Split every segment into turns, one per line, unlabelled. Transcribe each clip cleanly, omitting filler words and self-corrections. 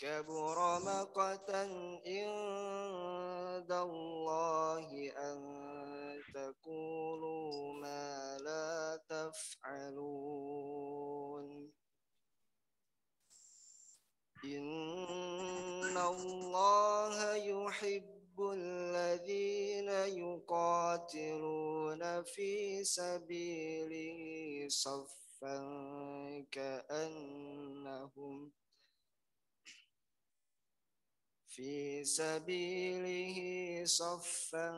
كبر مقتا عند الله أن تقولوا ما لا تفعلون إن الله يحب الذين يقاتلون في سبيله صفا كأنهم في سبيله صفا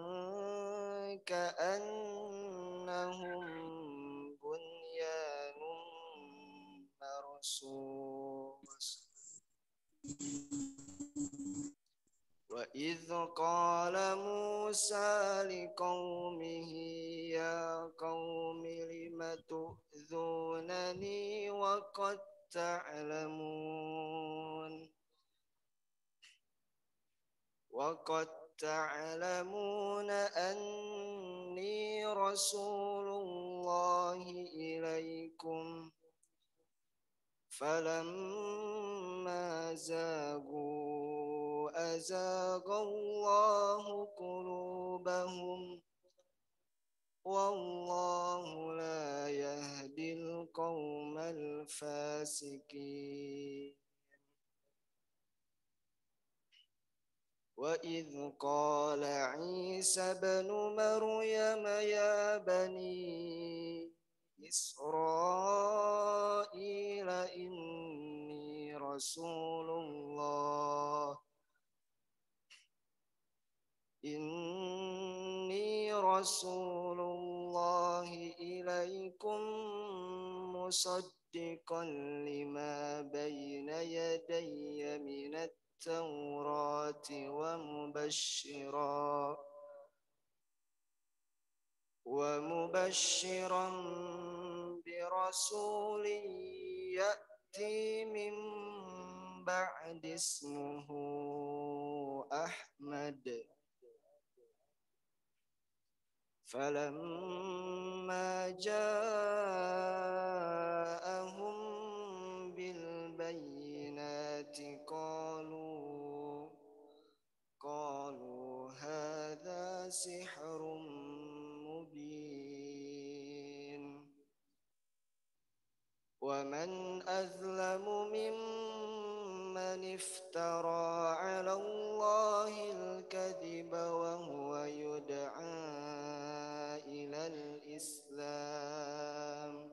كأنهم بنيان مرصوص وإذ قال موسى لقومه يا قوم لم تؤذونني وقد تعلمون أني رسول الله إليكم فلما زاغوا أزاغ الله قلوبهم والله لا يهدي القوم الفاسقين وإذ قال عيسى ابن مريم يا بني إسرائيل إني رسول الله إليكم مصدقا لما بين يدي من التوراة ومبشرا برسول يأتي من بعد اسمه أحمد فلما جاءهم بالبينات قالوا هذا سحر مبين ومن أظلم ممن افترى على الله الكذب وهو يدعى إلى الإسلام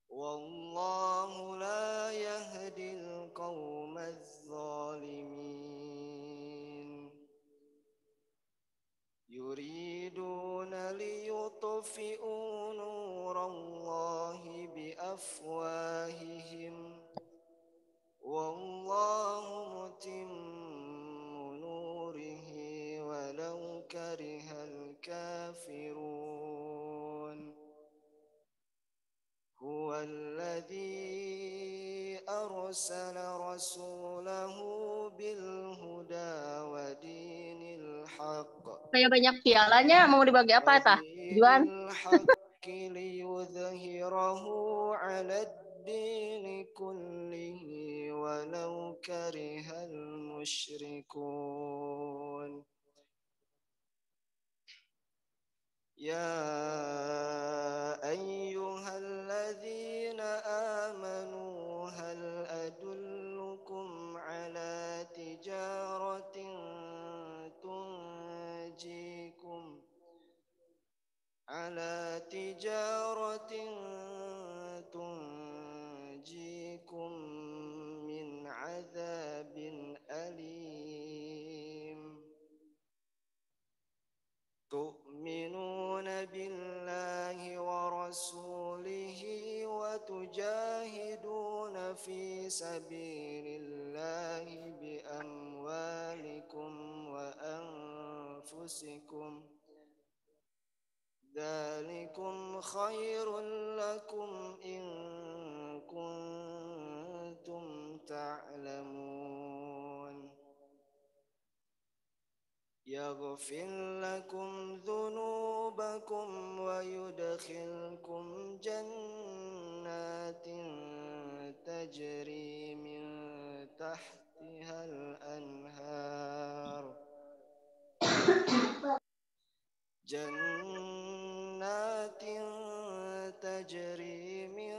والله لا يهدي القوم الظالمين يريدون ليطفئوا نور الله بأفواههم والله متم نوره ولو كره الكافرون هو الذي أرسل رسوله بالهدى ودين الحق
Kayak banyak pialanya, mau dibagi apa tah? Juan?
ليظهره على الدين كله ولو كره المشركون يا أيها الذين آمنوا هل أدلكم على تجارة تنجيكم من عذاب أليم تؤمنون بالله ورسوله وتجاهدون في سبيل الله بأموالكم وأنفسكم ذلكم خير لكم إن كنتم تعلمون يغفر لكم ذنوبكم ويدخلكم جنات تجري من جنات تجري من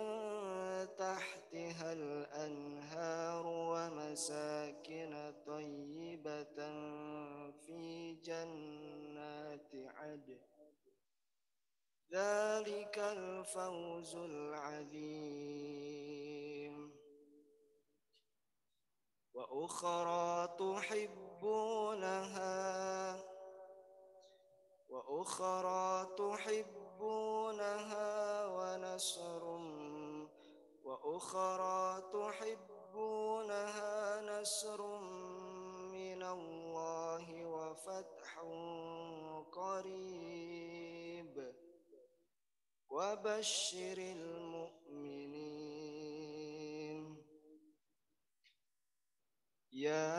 تحتها الأنهار ومساكن طيبة في جنات عدن ذلك الفوز العظيم وأخرى تحبونها نصر من الله وفتح قريب وبشر المؤمنين يا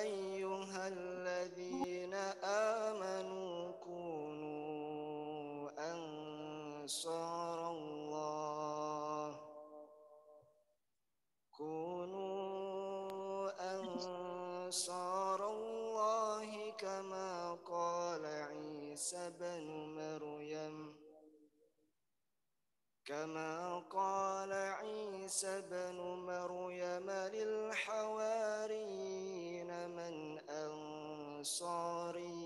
أيها الذين آمنوا كونوا أنصار الله كما قال عيسى بن مريم للحواريين من أنصاري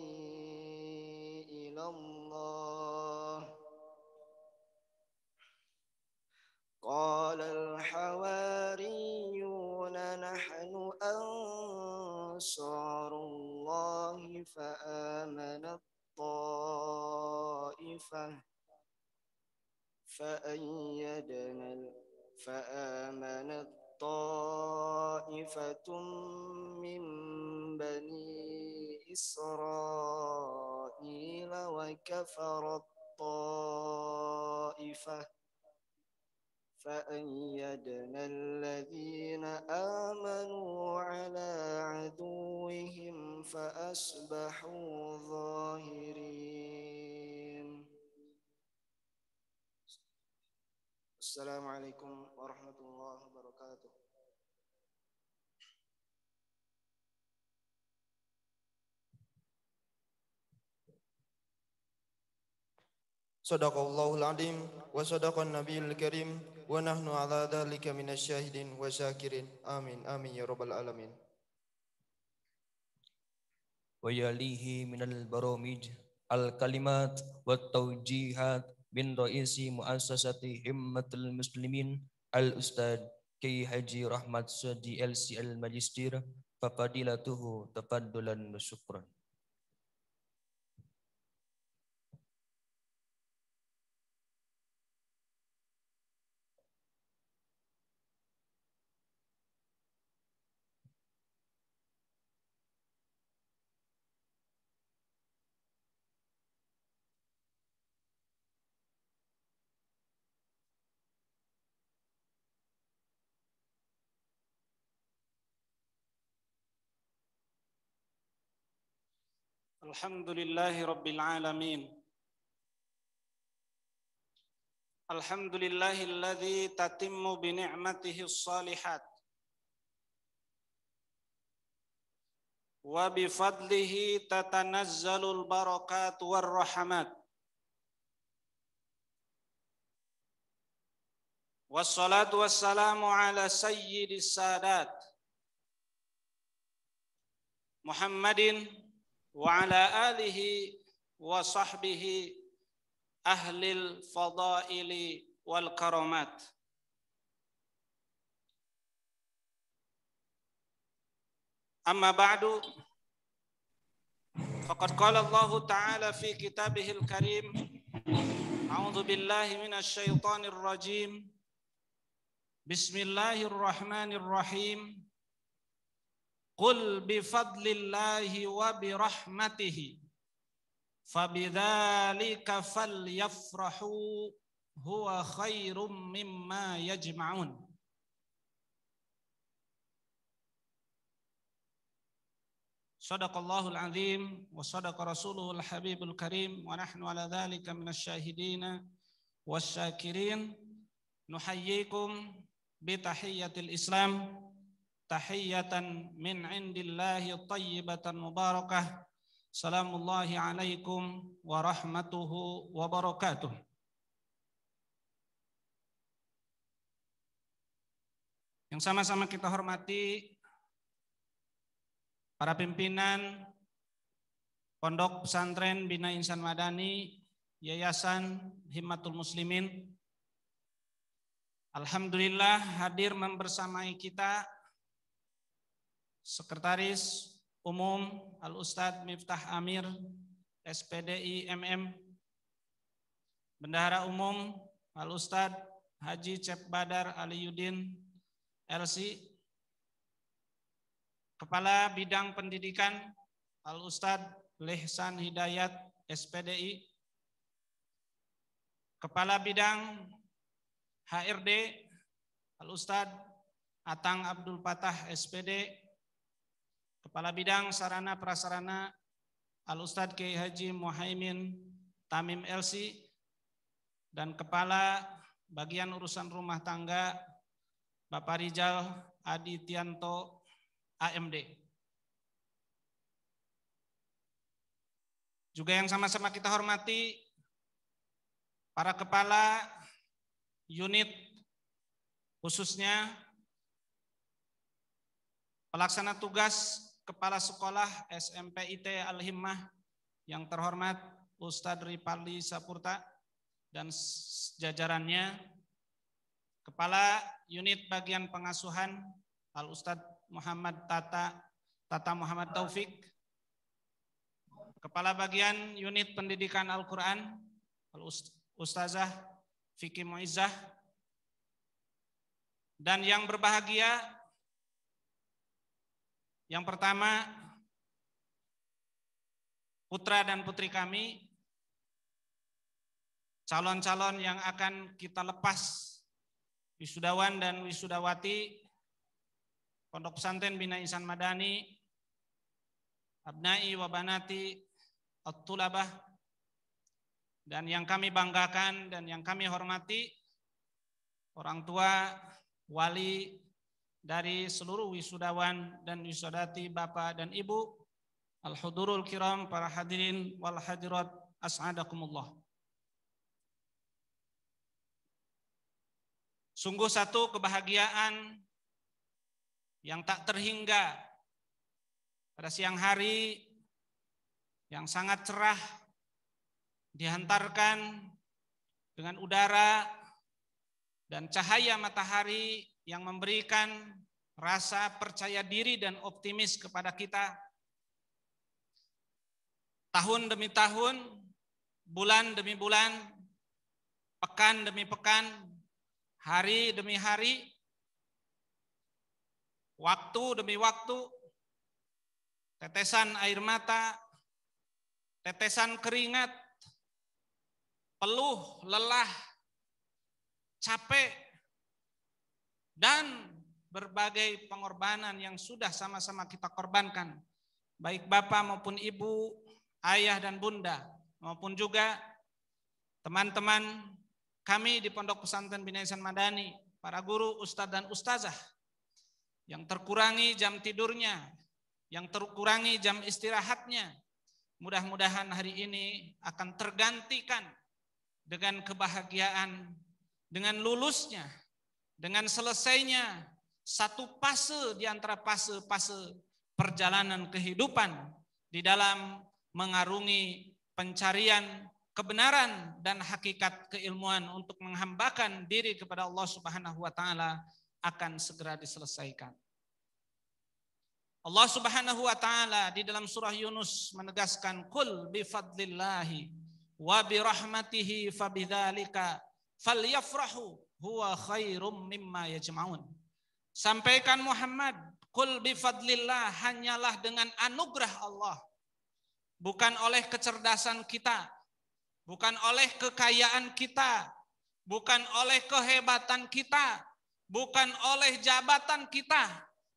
إلى الله قال الحواريون نحن أنصار الله فآمنت طائفة من بني إسرائيل وكفرت طائفة فأيدنا الذين آمنوا على عدوهم فأصبحوا ظاهرين. Assalamualaikum warahmatullahi wabarakatuh.
Sadaqallahul azim wa sadaqan nabiyil karim wa nahnu ala dzalika minasyahidin wa syakirin. Amin amin ya rabbal alamin.
Wa yalihi minal baramij al kalimat wat tawjihat min raisi muassasati himmatul muslimin al ustad Kiai Haji Rahmat Sadi LC al Majistir fafadilatuhu tafaddulan wa syukran.
Alhamdulillahi Rabbil Alamin. Alhamdulillahilladzi tatimmu bi ni'matihi s-salihat wa bi fadlihi tatanazzalul barakat war rahmat. Wassalatu wassalamu ala sayyidis sadat Muhammadin wa ala alihi wa sahbihi ahlil fadaili wal karamat. Amma ba'du, faqad qala Allah ta'ala fi kitabihil karim, a'udzu billahi minasy syaithanir rajim, bismillahirrahmanirrahim. Qul bifadlillahi wa birahmatihi fabidzalika falyafrahu huwa khairum mimma yajma'un. Shadaqallahul azim wa shadaqa rasuluhul habibul karim wa nahnu ala dzalika minasyahidina wasyakirin. Nuhayyikum bi tahiyyatil islam tahiyatan min indillahi tayyibatan mubarakah. Salamullahi alaikum warahmatuhu wabarakatuh. Yang sama-sama kita hormati para pimpinan Pondok Pesantren Bina Insan Madani, Yayasan Himmatul Muslimin. Alhamdulillah hadir membersamai kita Sekretaris Umum Al-Ustadz Miftah Amir, SPDI MM, Bendahara Umum Al-Ustadz Haji Cep Badar Aliyuddin, LC, Kepala Bidang Pendidikan Al-Ustadz Lehsan Hidayat, SPDI, Kepala Bidang HRD Al-Ustadz Atang Abdul Patah, SPD, Kepala Bidang Sarana Prasarana Al-Ustadz Kiai Haji Muhaimin Tamim, LC, dan Kepala Bagian Urusan Rumah Tangga Bapak Rijal Adityanto, AMD. Juga yang sama-sama kita hormati para kepala unit, khususnya pelaksana tugas Kepala Sekolah SMP IT Al-Himmah yang terhormat Ustadz Ripaldi Sapurta dan jajarannya, Kepala Unit Bagian Pengasuhan Al-Ustadz Muhammad Tata Muhammad Taufik, Kepala Bagian Unit Pendidikan Al-Quran Al-Ustazah Fikri Muizzah, dan yang berbahagia, yang pertama, putra dan putri kami, calon-calon yang akan kita lepas, wisudawan dan wisudawati Pondok Pesantren Bina Insan Madani, abnai wa banati at-tulabah, dan yang kami banggakan dan yang kami hormati, orang tua, wali dari seluruh wisudawan dan wisudati Bapak dan Ibu, al-hudurul kiram, para hadirin wal hadirat, as'adakumullah. Sungguh satu kebahagiaan yang tak terhingga pada siang hari yang sangat cerah, dihantarkan dengan udara dan cahaya matahari yang memberikan rasa percaya diri dan optimis kepada kita. Tahun demi tahun, bulan demi bulan, pekan demi pekan, hari demi hari, waktu demi waktu, tetesan air mata, tetesan keringat, peluh, lelah, capek, dan berbagai pengorbanan yang sudah sama-sama kita korbankan, baik bapak maupun ibu, ayah dan bunda, maupun juga teman-teman kami di Pondok Pesantren Bina Insan Madani, para guru, ustadz dan ustazah, yang terkurangi jam tidurnya, yang terkurangi jam istirahatnya. Mudah-mudahan hari ini akan tergantikan dengan kebahagiaan, dengan lulusnya, dengan selesainya satu fase di antara fase-fase perjalanan kehidupan di dalam mengarungi pencarian kebenaran dan hakikat keilmuan untuk menghambakan diri kepada Allah Subhanahu wa taala akan segera diselesaikan. Allah Subhanahu wa taala di dalam surah Yunus menegaskan, qul bi fadlillahi wa bi rahmatihi fabidzalika falyafrahu huwa khairum mimma yajma'un. Sampaikan Muhammad, qul bi fadlillah, hanyalah dengan anugerah Allah, bukan oleh kecerdasan kita, bukan oleh kekayaan kita, bukan oleh kehebatan kita, bukan oleh jabatan kita,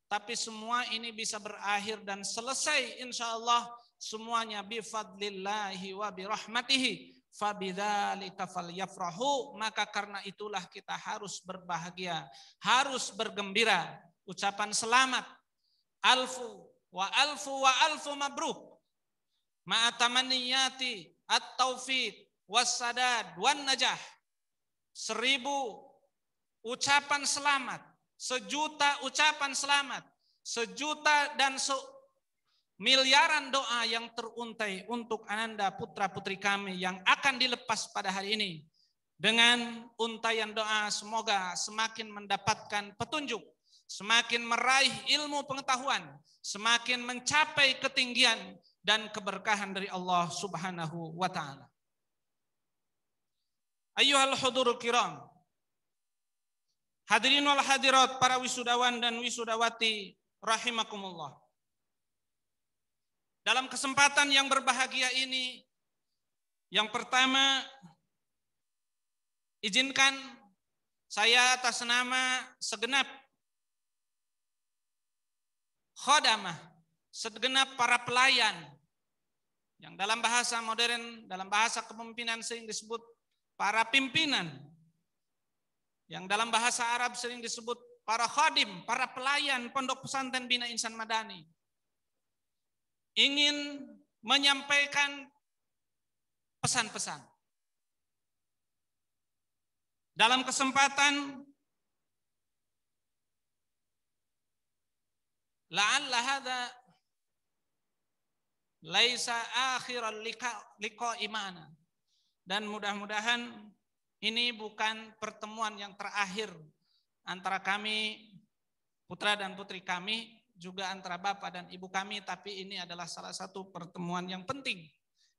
tapi semua ini bisa berakhir dan selesai insyaallah semuanya bi fadlillahi wa bi rahmatihi fabidzalika falyafrahu, maka karena itulah kita harus berbahagia, harus bergembira. Ucapan selamat, alfu wa alfu wa alfu mabruk, ma'atamaniyati at-taufiq wassadad wan najah. 1000 ucapan selamat, 1.000.000 ucapan selamat, 1.000.000 dan miliaran doa yang teruntai untuk Ananda putra-putri kami yang akan dilepas pada hari ini. Dengan untaian doa semoga semakin mendapatkan petunjuk, semakin meraih ilmu pengetahuan, semakin mencapai ketinggian dan keberkahan dari Allah Subhanahu wa taala. Ayyuhal hudurul kiram, hadirin wal hadirat, para wisudawan dan wisudawati rahimakumullah. Dalam kesempatan yang berbahagia ini, yang pertama, izinkan saya atas nama segenap khodamah, segenap para pelayan, yang dalam bahasa modern, dalam bahasa kepemimpinan sering disebut para pimpinan, yang dalam bahasa Arab sering disebut para khadim, para pelayan Pondok Pesantren Bina Insan Madani, ingin menyampaikan pesan-pesan. Dalam kesempatan la'alla hadza laisa akhiral liqa'i ma'ana, dan mudah-mudahan ini bukan pertemuan yang terakhir antara kami, putra dan putri kami, juga antara bapak dan ibu kami, tapi ini adalah salah satu pertemuan yang penting.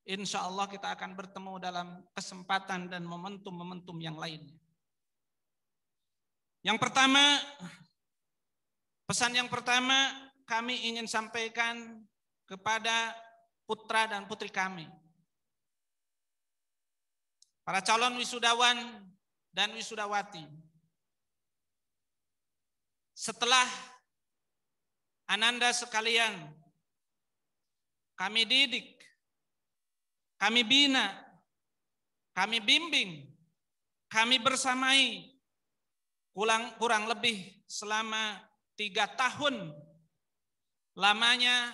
Insya Allah kita akan bertemu dalam kesempatan dan momentum-momentum yang lainnya. Yang pertama, pesan yang pertama kami ingin sampaikan kepada putra dan putri kami, para calon wisudawan dan wisudawati. Setelah Ananda sekalian kami didik, kami bina, kami bimbing, kami bersamai kurang lebih selama 3 tahun lamanya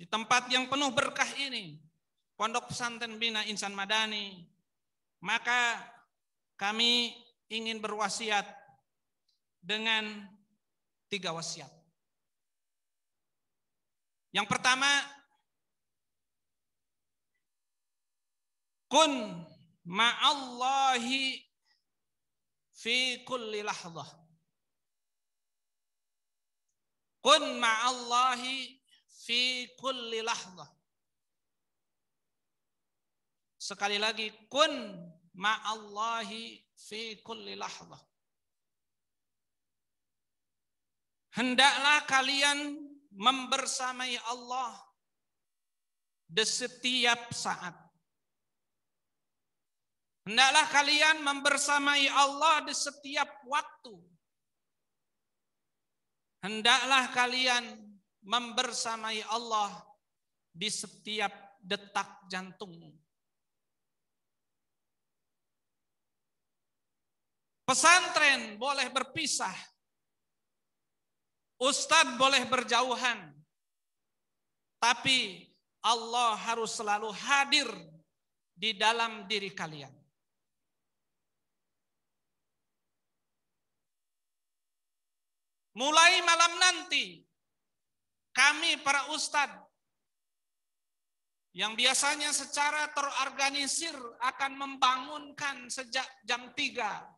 di tempat yang penuh berkah ini, Pondok Pesantren Bina Insan Madani, maka kami ingin berwasiat dengan 3 wasiat. Yang pertama, kun ma'allahi fi kulli lahzah. Kun ma'allahi fi kulli lahzah. Sekali lagi, kun ma'allahi fi kulli lahzah. Hendaklah kalian membersamai Allah di setiap saat. Hendaklah kalian membersamai Allah di setiap waktu. Hendaklah kalian membersamai Allah di setiap detak jantungmu. Pesantren boleh berpisah, ustadz boleh berjauhan, tapi Allah harus selalu hadir di dalam diri kalian. Mulai malam nanti, kami para ustadz yang biasanya secara terorganisir akan membangunkan sejak jam 3.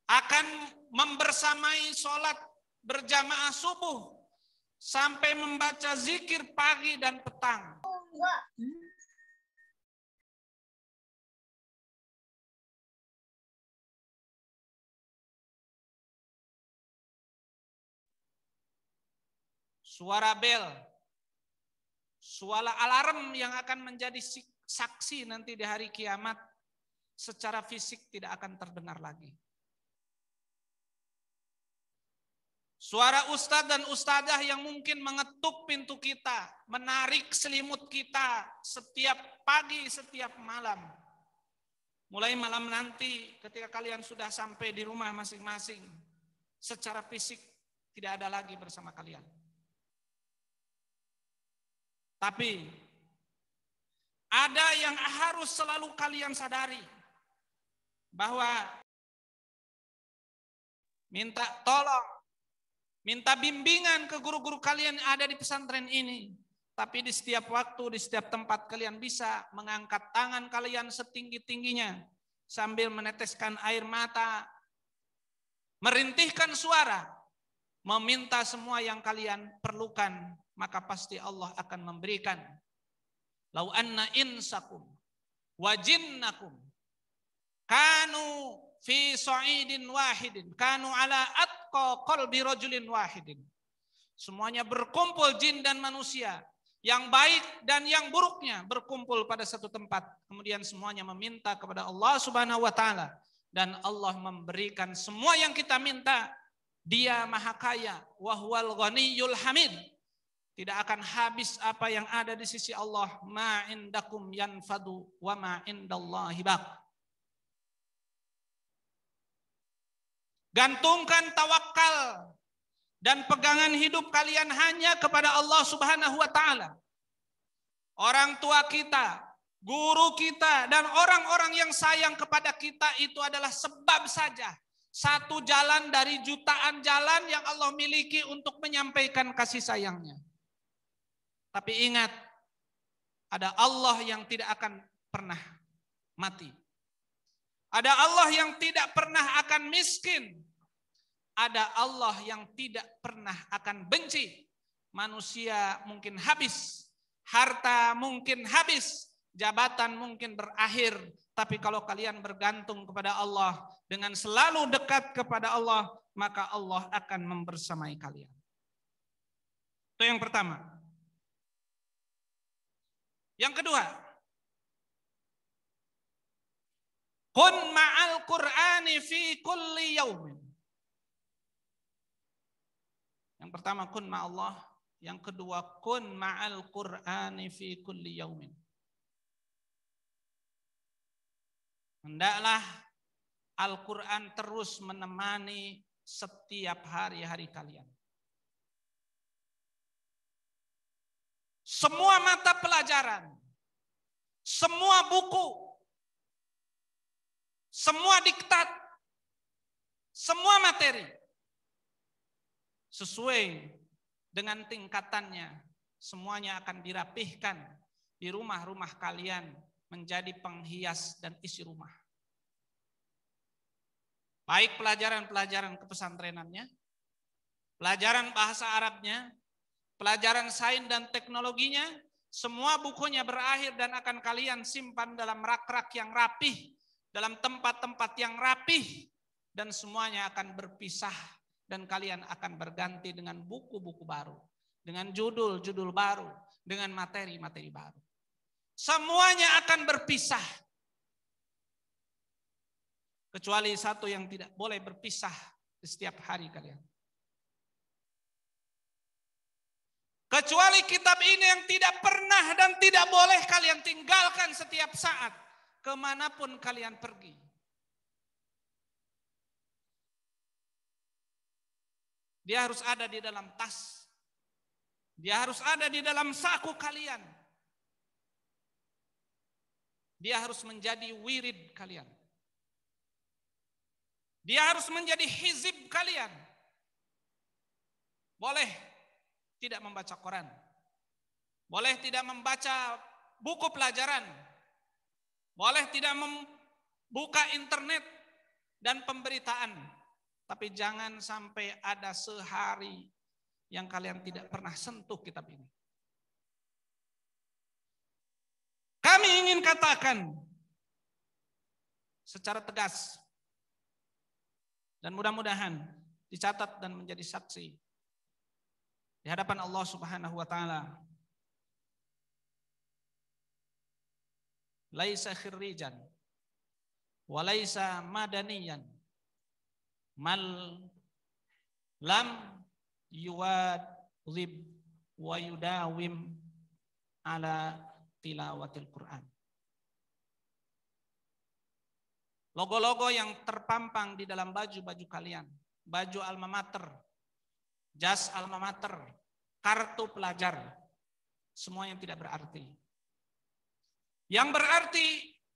Akan membersamai sholat berjamaah subuh sampai membaca zikir pagi dan petang. Suara bel, suara alarm yang akan menjadi saksi nanti di hari kiamat secara fisik tidak akan terdengar lagi. Suara ustadz dan ustadzah yang mungkin mengetuk pintu kita, menarik selimut kita setiap pagi, setiap malam. Mulai malam nanti ketika kalian sudah sampai di rumah masing-masing, secara fisik tidak ada lagi bersama kalian. Tapi ada yang harus selalu kalian sadari, bahwa minta tolong, minta bimbingan ke guru-guru kalian yang ada di pesantren ini. Tapi di setiap waktu, di setiap tempat kalian bisa mengangkat tangan kalian setinggi-tingginya sambil meneteskan air mata, merintihkan suara, meminta semua yang kalian perlukan, maka pasti Allah akan memberikan. Lau anna insakum wa jinnakum kanu fi sa'idin wahidin kanu ala atqa qalbi rajulin wahidin. Semuanya berkumpul, jin dan manusia, yang baik dan yang buruknya berkumpul pada satu tempat. Kemudian semuanya meminta kepada Allah Subhanahu wa taala, dan Allah memberikan semua yang kita minta. Dia Maha Kaya, wa huwal ghaniyyul hamid. Tidak akan habis apa yang ada di sisi Allah. Ma indakum yanfadu wa ma indallahi baq. Gantungkan tawakal dan pegangan hidup kalian hanya kepada Allah Subhanahu wa taala. Orang tua kita, guru kita, dan orang-orang yang sayang kepada kita itu adalah sebab saja. Satu jalan dari jutaan jalan yang Allah miliki untuk menyampaikan kasih sayangnya. Tapi ingat, ada Allah yang tidak akan pernah mati. Ada Allah yang tidak pernah akan miskin. Ada Allah yang tidak pernah akan benci. Manusia mungkin habis, harta mungkin habis, jabatan mungkin berakhir. Tapi kalau kalian bergantung kepada Allah, dengan selalu dekat kepada Allah, maka Allah akan membersamai kalian. Itu yang pertama. Yang kedua, kun ma'al Qur'ani fi kulli yaumin. Yang pertama, kun ma'allah. Yang kedua, kun ma'al Qur'ani fi kulli yaumin. Hendaklah Al-Quran terus menemani setiap hari-hari kalian. Semua mata pelajaran, semua buku, semua diktat, semua materi sesuai dengan tingkatannya, semuanya akan dirapihkan di rumah-rumah kalian menjadi penghias dan isi rumah. Baik pelajaran-pelajaran kepesantrenannya, pelajaran bahasa Arabnya, pelajaran sains dan teknologinya, semua bukunya berakhir dan akan kalian simpan dalam rak-rak yang rapih, dalam tempat-tempat yang rapih, dan semuanya akan berpisah dan kalian akan berganti dengan buku-buku baru, dengan judul-judul baru, dengan materi-materi baru. Semuanya akan berpisah. Kecuali satu yang tidak boleh berpisah di setiap hari kalian. Kecuali kitab ini yang tidak pernah dan tidak boleh kalian tinggalkan setiap saat, kemanapun kalian pergi. Dia harus ada di dalam tas. Dia harus ada di dalam saku kalian. Dia harus menjadi wirid kalian. Dia harus menjadi hizib kalian. Boleh tidak membaca Quran, boleh tidak membaca buku pelajaran, boleh tidak membuka internet dan pemberitaan, tapi jangan sampai ada sehari yang kalian tidak pernah sentuh kitab ini. Kami ingin katakan secara tegas, dan mudah-mudahan dicatat dan menjadi saksi di hadapan Allah Subhanahu wa taala. Laisa khirrijan wa laisa madaniyan mal lam yuwadhib wa yudawim ala tilawatil Quran. Logo-logo yang terpampang di dalam baju-baju kalian, baju alma mater, jas alma mater, kartu pelajar, semua yang tidak berarti. Yang berarti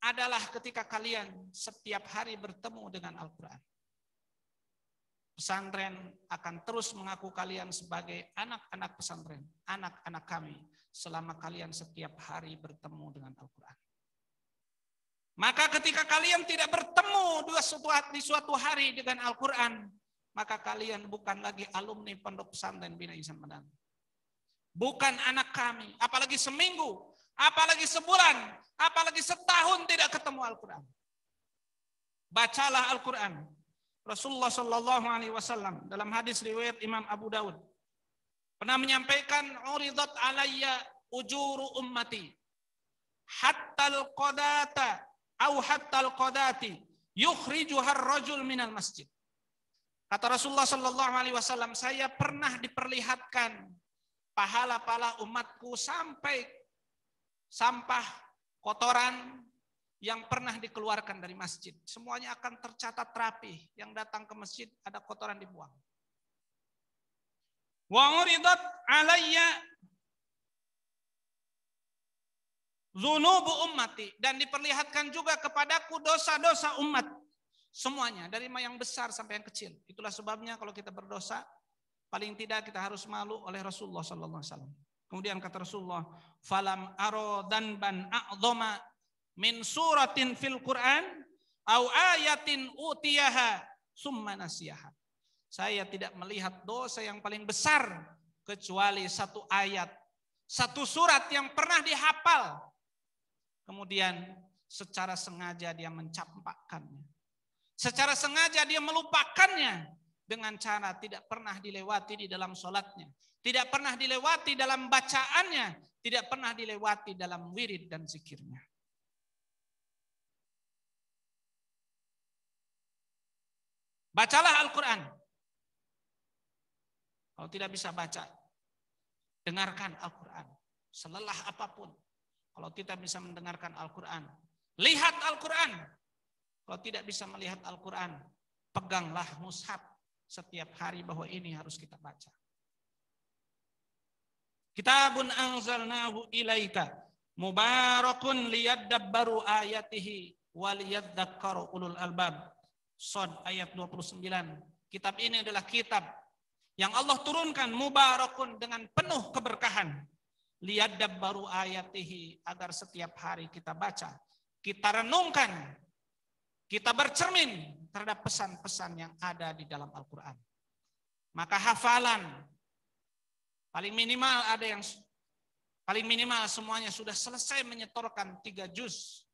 adalah ketika kalian setiap hari bertemu dengan Al-Quran. Pesantren akan terus mengaku kalian sebagai anak-anak pesantren, anak-anak kami, selama kalian setiap hari bertemu dengan Al-Quran. Maka ketika kalian tidak bertemu di suatu hari dengan Al-Quran, maka kalian bukan lagi alumni Pondok Pesantren Bina Ihsan Madani. Bukan anak kami, apalagi seminggu, apalagi sebulan, apalagi setahun tidak ketemu Al-Quran. Bacalah Al-Quran. Rasulullah Shallallahu Alaihi Wasallam dalam hadis riwayat Imam Abu Dawud pernah menyampaikan, uridat alayya ujuru ummati hattal qadata au hattal qadati yukhrijuhar rajul minal masjid. Kata Rasulullah Shallallahu Alaihi Wasallam, saya pernah diperlihatkan pahala-pahala umatku sampai sampah kotoran yang pernah dikeluarkan dari masjid. Semuanya akan tercatat rapi. Yang datang ke masjid ada kotoran dibuang. Wa uridat alayya dzunubu ummati, dan diperlihatkan juga kepadaku dosa-dosa umat. Semuanya, dari yang besar sampai yang kecil. Itulah sebabnya kalau kita berdosa, paling tidak kita harus malu oleh Rasulullah sallallahu alaihi wasallam. Kemudian kata Rasulullah, falam aro danban a'dhama min suratin fil Quran au ayatin utiyaha summa nasiyaha. Saya tidak melihat dosa yang paling besar kecuali satu ayat, satu surat yang pernah dihafal, kemudian secara sengaja dia mencampakkannya, secara sengaja dia melupakannya dengan cara tidak pernah dilewati di dalam sholatnya, tidak pernah dilewati dalam bacaannya, tidak pernah dilewati dalam wirid dan zikirnya. Bacalah Al-Quran. Kalau tidak bisa baca, dengarkan Al-Quran. Selelah apapun. Kalau tidak bisa mendengarkan Al-Quran, lihat Al-Quran. Kalau tidak bisa melihat Al-Quran, peganglah mushaf setiap hari bahwa ini harus kita baca. Kitabun anzalnahu ilaika mubarakun liyadabbaru ayatihi waliyadzakkaru ulul albab. Shad ayat 29. Kitab ini adalah kitab yang Allah turunkan mubarakun dengan penuh keberkahan. Liyadabbaru ayatihi, agar setiap hari kita baca, kita renungkan, kita bercermin terhadap pesan-pesan yang ada di dalam Al-Quran. Maka hafalan paling minimal semuanya sudah selesai menyetorkan 3 juz,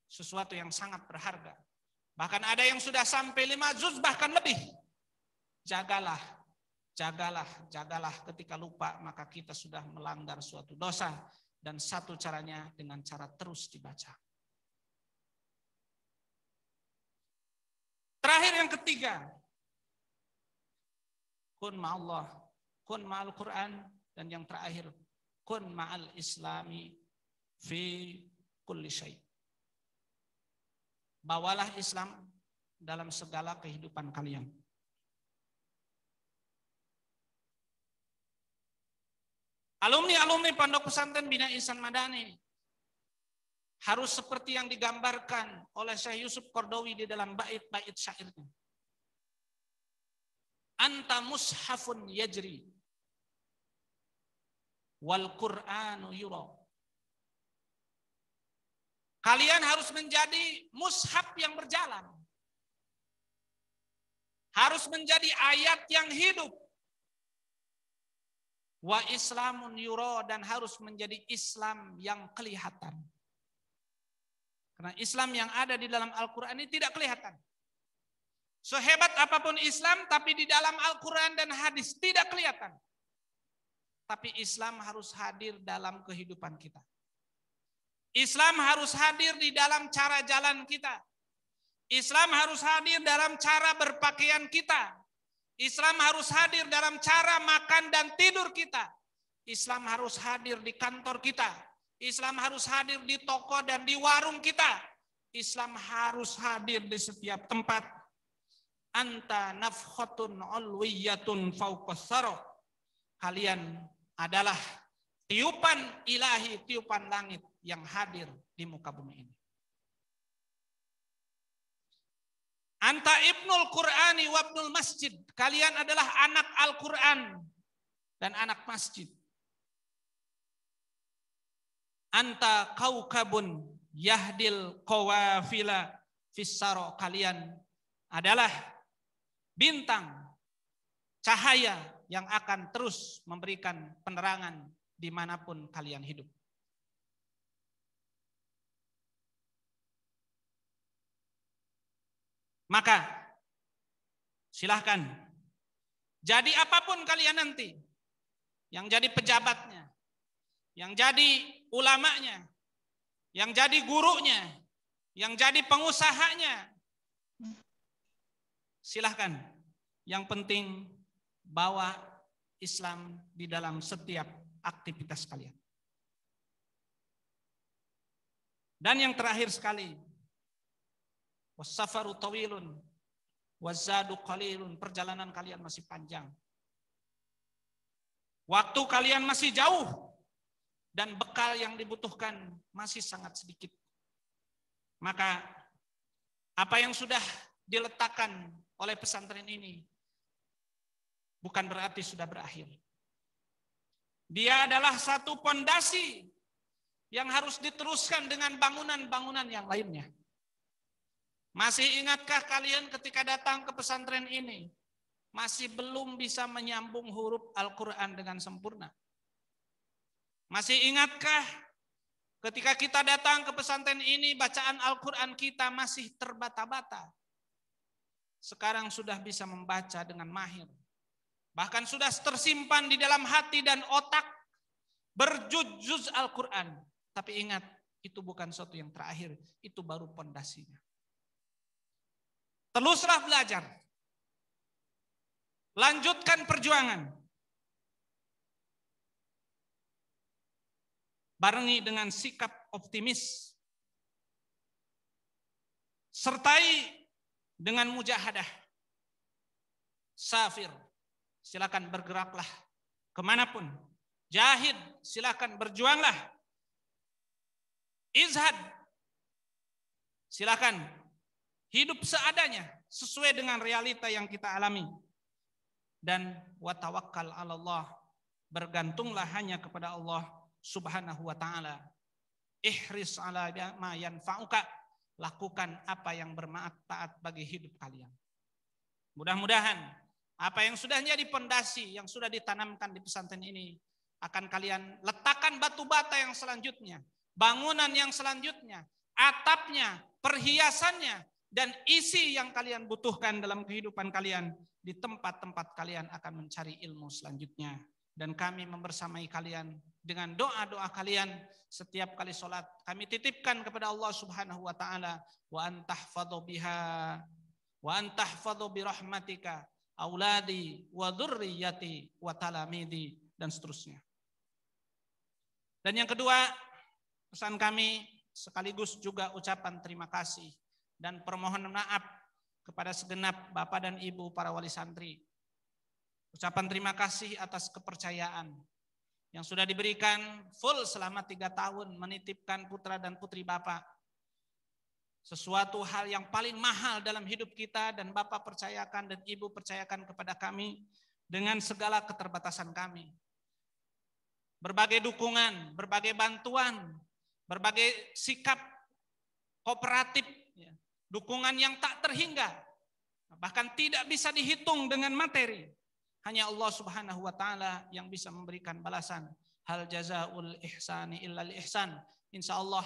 sesuatu yang sangat berharga. Bahkan ada yang sudah sampai 5 juz bahkan lebih. Jagalah ketika lupa, maka kita sudah melanggar suatu dosa, dan satu caranya dengan cara terus dibaca. Terakhir yang ketiga, kun ma'allah, kun ma'al Quran, dan yang terakhir, kun ma'al islami fi kulli syai'. Bawalah Islam dalam segala kehidupan kalian. Alumni Pondok Pesantren Bina Ihsan Madani harus seperti yang digambarkan oleh Syekh Yusuf Qardawi di dalam bait-bait syairnya. Anta mushafun yajri wal Qur'anu yura. Kalian harus menjadi mushaf yang berjalan. Harus menjadi ayat yang hidup. Wa islamun yura, dan harus menjadi Islam yang kelihatan. Karena Islam yang ada di dalam Al-Quran ini tidak kelihatan. Sehebat apapun Islam, tapi di dalam Al-Quran dan hadis tidak kelihatan. Tapi Islam harus hadir dalam kehidupan kita. Islam harus hadir di dalam cara jalan kita. Islam harus hadir dalam cara berpakaian kita. Islam harus hadir dalam cara makan dan tidur kita. Islam harus hadir di kantor kita. Islam harus hadir di toko dan di warung kita. Islam harus hadir di setiap tempat. anta nafkhatun ulwiyatun fawqas sara. Kalian adalah tiupan ilahi, tiupan langit yang hadir di muka bumi ini. Anta ibnul Qur'ani wa ibnul masjid. Kalian adalah anak Al-Quran dan anak masjid. Anta kaukabun yahdil qawafila fissaro. Kalian adalah bintang, cahaya yang akan terus memberikan penerangan dimanapun kalian hidup. Maka silahkan jadi apapun kalian nanti, yang jadi pejabatnya, yang jadi ulamanya, yang jadi gurunya, yang jadi pengusahanya, silahkan. Yang penting bawa Islam di dalam setiap aktivitas kalian. Dan yang terakhir sekali, wassafaru tawilun wazadu qalilun. Perjalanan kalian masih panjang. Waktu kalian masih jauh dan bekal yang dibutuhkan masih sangat sedikit. Maka apa yang sudah diletakkan oleh pesantren ini bukan berarti sudah berakhir. Dia adalah satu pondasi yang harus diteruskan dengan bangunan-bangunan yang lainnya. Masih ingatkah kalian ketika datang ke pesantren ini masih belum bisa menyambung huruf Al-Quran dengan sempurna? Masih ingatkah ketika kita datang ke pesantren ini bacaan Al-Quran kita masih terbata-bata? Sekarang sudah bisa membaca dengan mahir. Bahkan sudah tersimpan di dalam hati dan otak berjuz-juz Al-Quran. Tapi ingat, itu bukan sesuatu yang terakhir, itu baru pondasinya. Teruslah belajar. Lanjutkan perjuangan. Barengi dengan sikap optimis. Sertai dengan mujahadah. Safir. Silakan bergeraklah kemanapun. Jahid, silakan berjuanglah. Izhad, silakan hidup seadanya sesuai dengan realita yang kita alami. Dan watawakkal 'ala Allah, bergantunglah hanya kepada Allah Subhanahu wa taala. Ihris 'ala ma yanfa'uka, lakukan apa yang bermanfaat bagi hidup kalian. Mudah-mudahan apa yang sudah jadi pondasi yang sudah ditanamkan di pesantren ini akan kalian letakkan batu bata yang selanjutnya, bangunan yang selanjutnya, atapnya, perhiasannya, dan isi yang kalian butuhkan dalam kehidupan kalian di tempat-tempat kalian akan mencari ilmu selanjutnya. Dan kami membersamai kalian dengan doa-doa kalian setiap kali sholat. Kami titipkan kepada Allah Subhanahu wa taala, wa antahfadhu biha wa antahfadhu birahmatika auladi wa dzurriyyati wa talamidi, dan seterusnya. Dan yang kedua, pesan kami sekaligus juga ucapan terima kasih dan permohonan maaf kepada segenap Bapak dan Ibu para wali santri. Ucapan terima kasih atas kepercayaan yang sudah diberikan full selama 3 tahun menitipkan putra dan putri Bapak. Sesuatu hal yang paling mahal dalam hidup kita, dan Bapak percayakan dan Ibu percayakan kepada kami dengan segala keterbatasan kami. Berbagai dukungan, berbagai bantuan, berbagai sikap kooperatif, dukungan yang tak terhingga, bahkan tidak bisa dihitung dengan materi. Hanya Allah Subhanahu wa taala yang bisa memberikan balasan. Hal jazaul ihsani illal ihsan. Insyaallah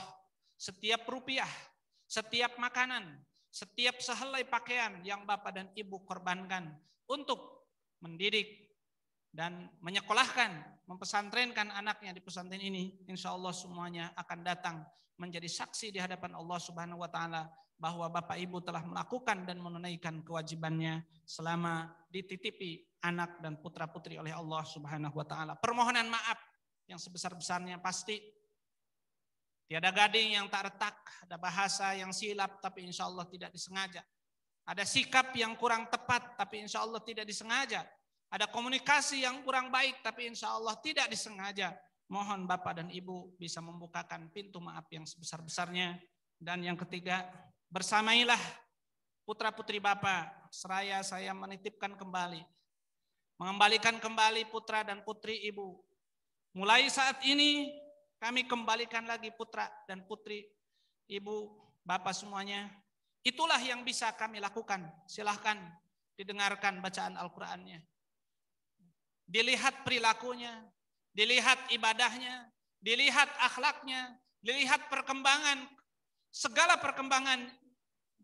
setiap rupiah, setiap makanan, setiap sehelai pakaian yang Bapak dan Ibu korbankan untuk mendidik dan menyekolahkan, mempesantrenkan anaknya di pesantren ini, insyaallah semuanya akan datang menjadi saksi di hadapan Allah Subhanahu wa taala bahwa Bapak Ibu telah melakukan dan menunaikan kewajibannya selama dititipi anak dan putra-putri oleh Allah Subhanahu wa taala. Permohonan maaf yang sebesar-besarnya pasti. Tiada gading yang tak retak, ada bahasa yang silap tapi insya Allah tidak disengaja. Ada sikap yang kurang tepat tapi insya Allah tidak disengaja. Ada komunikasi yang kurang baik tapi insya Allah tidak disengaja. Mohon Bapak dan Ibu bisa membukakan pintu maaf yang sebesar-besarnya. Dan yang ketiga, bersamailah putra-putri Bapak. Seraya saya menitipkan kembali, mengembalikan kembali putra dan putri Ibu. Mulai saat ini kami kembalikan lagi putra dan putri Ibu, Bapak semuanya. Itulah yang bisa kami lakukan. Silahkan didengarkan bacaan Al-Qur'annya. Dilihat perilakunya, dilihat ibadahnya, dilihat akhlaknya, dilihat perkembangan, segala perkembangan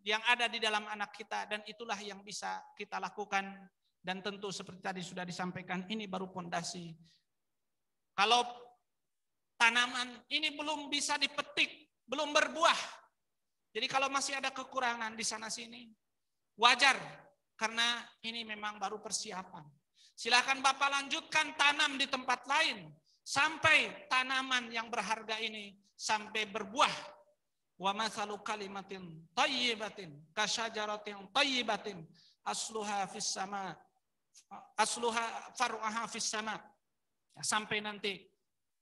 yang ada di dalam anak kita, dan itulah yang bisa kita lakukan. Dan tentu seperti tadi sudah disampaikan, ini baru pondasi. Kalau tanaman ini belum bisa dipetik, belum berbuah, jadi kalau masih ada kekurangan di sana sini, wajar, karena ini memang baru persiapan. Silakan Bapak lanjutkan tanam di tempat lain sampai tanaman yang berharga ini sampai berbuah. Wa mathalu kalimatin thayyibatin kasyajaratin thayyibatin asluha fis sama, asluha far'uha fis sama. Sampai nanti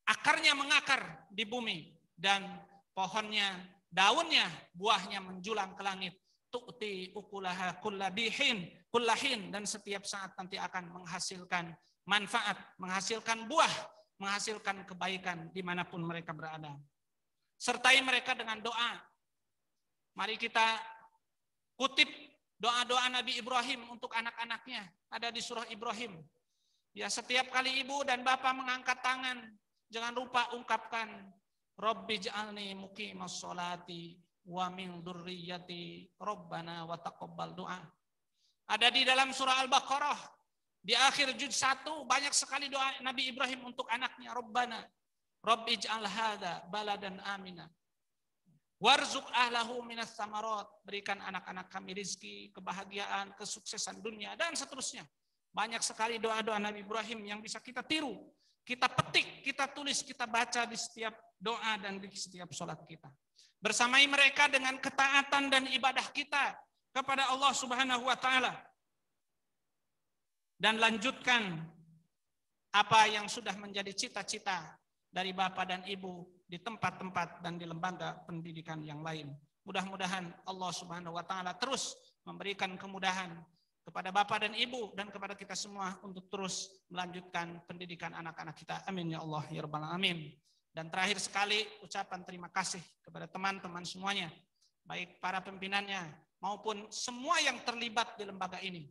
akarnya mengakar di bumi dan pohonnya, daunnya, buahnya menjulang ke langit. Tu'ti ukulaha kullahin, dan setiap saat nanti akan menghasilkan manfaat, menghasilkan buah, menghasilkan kebaikan dimanapun mereka berada. Sertai mereka dengan doa. Mari kita kutip doa-doa Nabi Ibrahim untuk anak-anaknya. Ada di surah Ibrahim. Ya, setiap kali ibu dan bapak mengangkat tangan, jangan lupa ungkapkan Rabbi ja'alni muqimas sholati wa min dzurriyyati Rabbana wa taqabbal du'a. Ada di dalam surah Al-Baqarah di akhir juz 1 banyak sekali doa Nabi Ibrahim untuk anaknya. Rabbana Rabbi ij'al hadza baladan amina warzuq ahlahu minas samarat, berikan anak-anak kami rizki, kebahagiaan, kesuksesan dunia, dan seterusnya. Banyak sekali doa-doa Nabi Ibrahim yang bisa kita tiru, kita petik, kita tulis, kita baca di setiap doa dan di setiap sholat kita. Bersamai mereka dengan ketaatan dan ibadah kita kepada Allah Subhanahu wa taala. Dan lanjutkan apa yang sudah menjadi cita-cita dari Bapak dan Ibu di tempat-tempat dan di lembaga pendidikan yang lain. Mudah-mudahan Allah Subhanahu wa taala terus memberikan kemudahan kepada Bapak dan Ibu dan kepada kita semua untuk terus melanjutkan pendidikan anak-anak kita. Amin ya Allah ya rabbal alamin. Dan terakhir sekali ucapan terima kasih kepada teman-teman semuanya, baik para pimpinannya maupun semua yang terlibat di lembaga ini.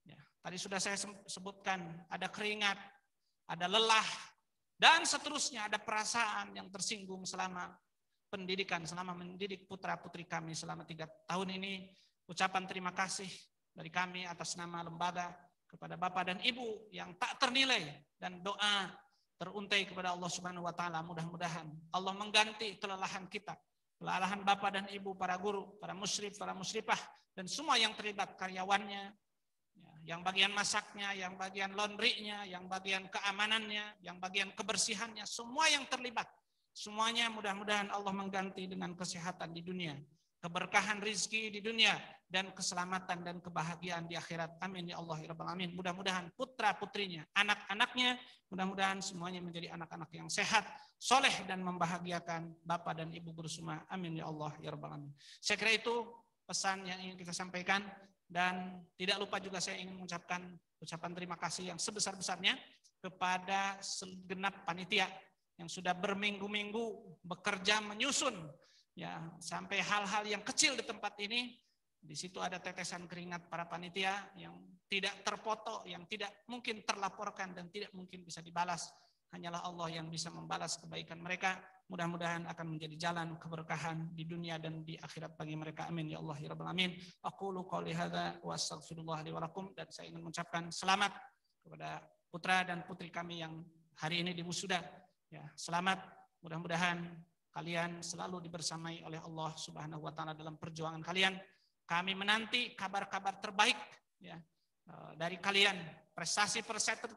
Ya, tadi sudah saya sebutkan, ada keringat, ada lelah, dan seterusnya, ada perasaan yang tersinggung selama pendidikan, selama mendidik putra-putri kami selama 3 tahun ini. Ucapan terima kasih dari kami atas nama lembaga kepada Bapak dan Ibu yang tak ternilai, dan doa teruntai kepada Allah Subhanahu wa taala. Mudah-mudahan Allah mengganti kelelahan kita, kelelahan Bapak dan Ibu, para guru, para musyrif, para musyrifah, dan semua yang terlibat, karyawannya, yang bagian masaknya, yang bagian laundry-nya, yang bagian keamanannya, yang bagian kebersihannya, semua yang terlibat. Semuanya mudah-mudahan Allah mengganti dengan kesehatan di dunia, keberkahan rizki di dunia, dan keselamatan dan kebahagiaan di akhirat. Amin ya Allah ya rabbal alamin. Mudah-mudahan putra-putrinya, anak-anaknya, mudah-mudahan semuanya menjadi anak-anak yang sehat, soleh, dan membahagiakan Bapak dan Ibu guru semua. Amin ya Allah ya rabbal alamin. Saya kira itu pesan yang ingin kita sampaikan, dan tidak lupa juga saya ingin mengucapkan ucapan terima kasih yang sebesar-besarnya kepada segenap panitia yang sudah berminggu-minggu bekerja menyusun, ya, sampai hal-hal yang kecil di tempat ini. Di situ ada tetesan keringat para panitia yang tidak terfoto, yang tidak mungkin terlaporkan dan tidak mungkin bisa dibalas. Hanyalah Allah yang bisa membalas kebaikan mereka. Mudah-mudahan akan menjadi jalan keberkahan di dunia dan di akhirat bagi mereka. Amin ya Allah ya rabbal alamin. Aqulu qouli hadza wa astaghfirullah li wa lakum. Dan saya ingin mengucapkan selamat kepada putra dan putri kami yang hari ini di wisuda. Ya, selamat. Mudah-mudahan kalian selalu dibersamai oleh Allah Subhanahu wa taala dalam perjuangan kalian. Kami menanti kabar-kabar terbaik, ya, dari kalian, prestasi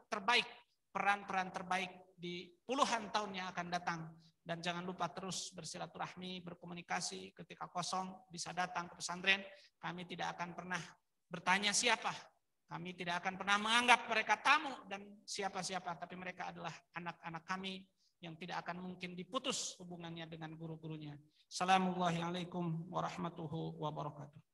terbaik, peran-peran terbaik di puluhan tahun yang akan datang. Dan jangan lupa terus bersilaturahmi, berkomunikasi. Ketika kosong bisa datang ke pesantren. Kami tidak akan pernah bertanya siapa. Kami tidak akan pernah menganggap mereka tamu dan siapa-siapa. Tapi mereka adalah anak-anak kami yang tidak akan mungkin diputus hubungannya dengan guru-gurunya. Assalamualaikum warahmatullahi wabarakatuh.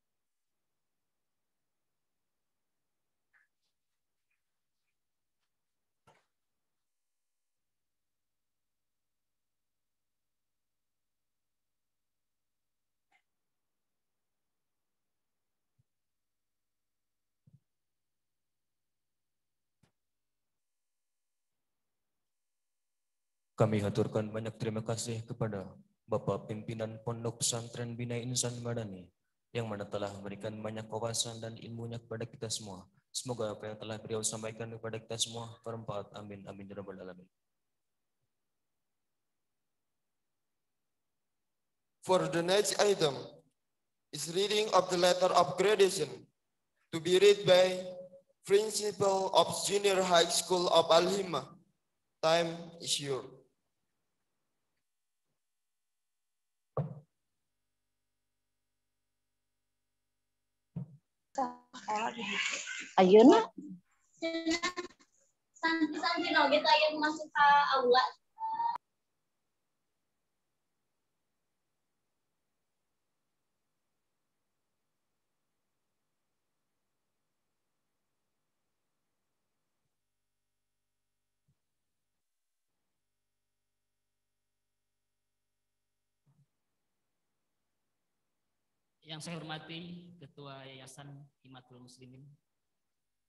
Kami haturkan banyak terima kasih kepada Bapak Pimpinan Pondok Pesantren Bina Insan Madani yang mana telah memberikan banyak wawasan dan ilmunya kepada kita semua. Semoga apa yang telah beliau sampaikan kepada kita semua bermanfaat. Amin. Amin. Ya Rabbal Alamin.
For the next item is reading of the letter of gradation to be read by Principal of Junior High School of Al-Himmah. Time is yours.
Ayeuna
Santri-santri no kita yang masuk ke aula.
Yang saya hormati Ketua Yayasan Himmatul Muslimin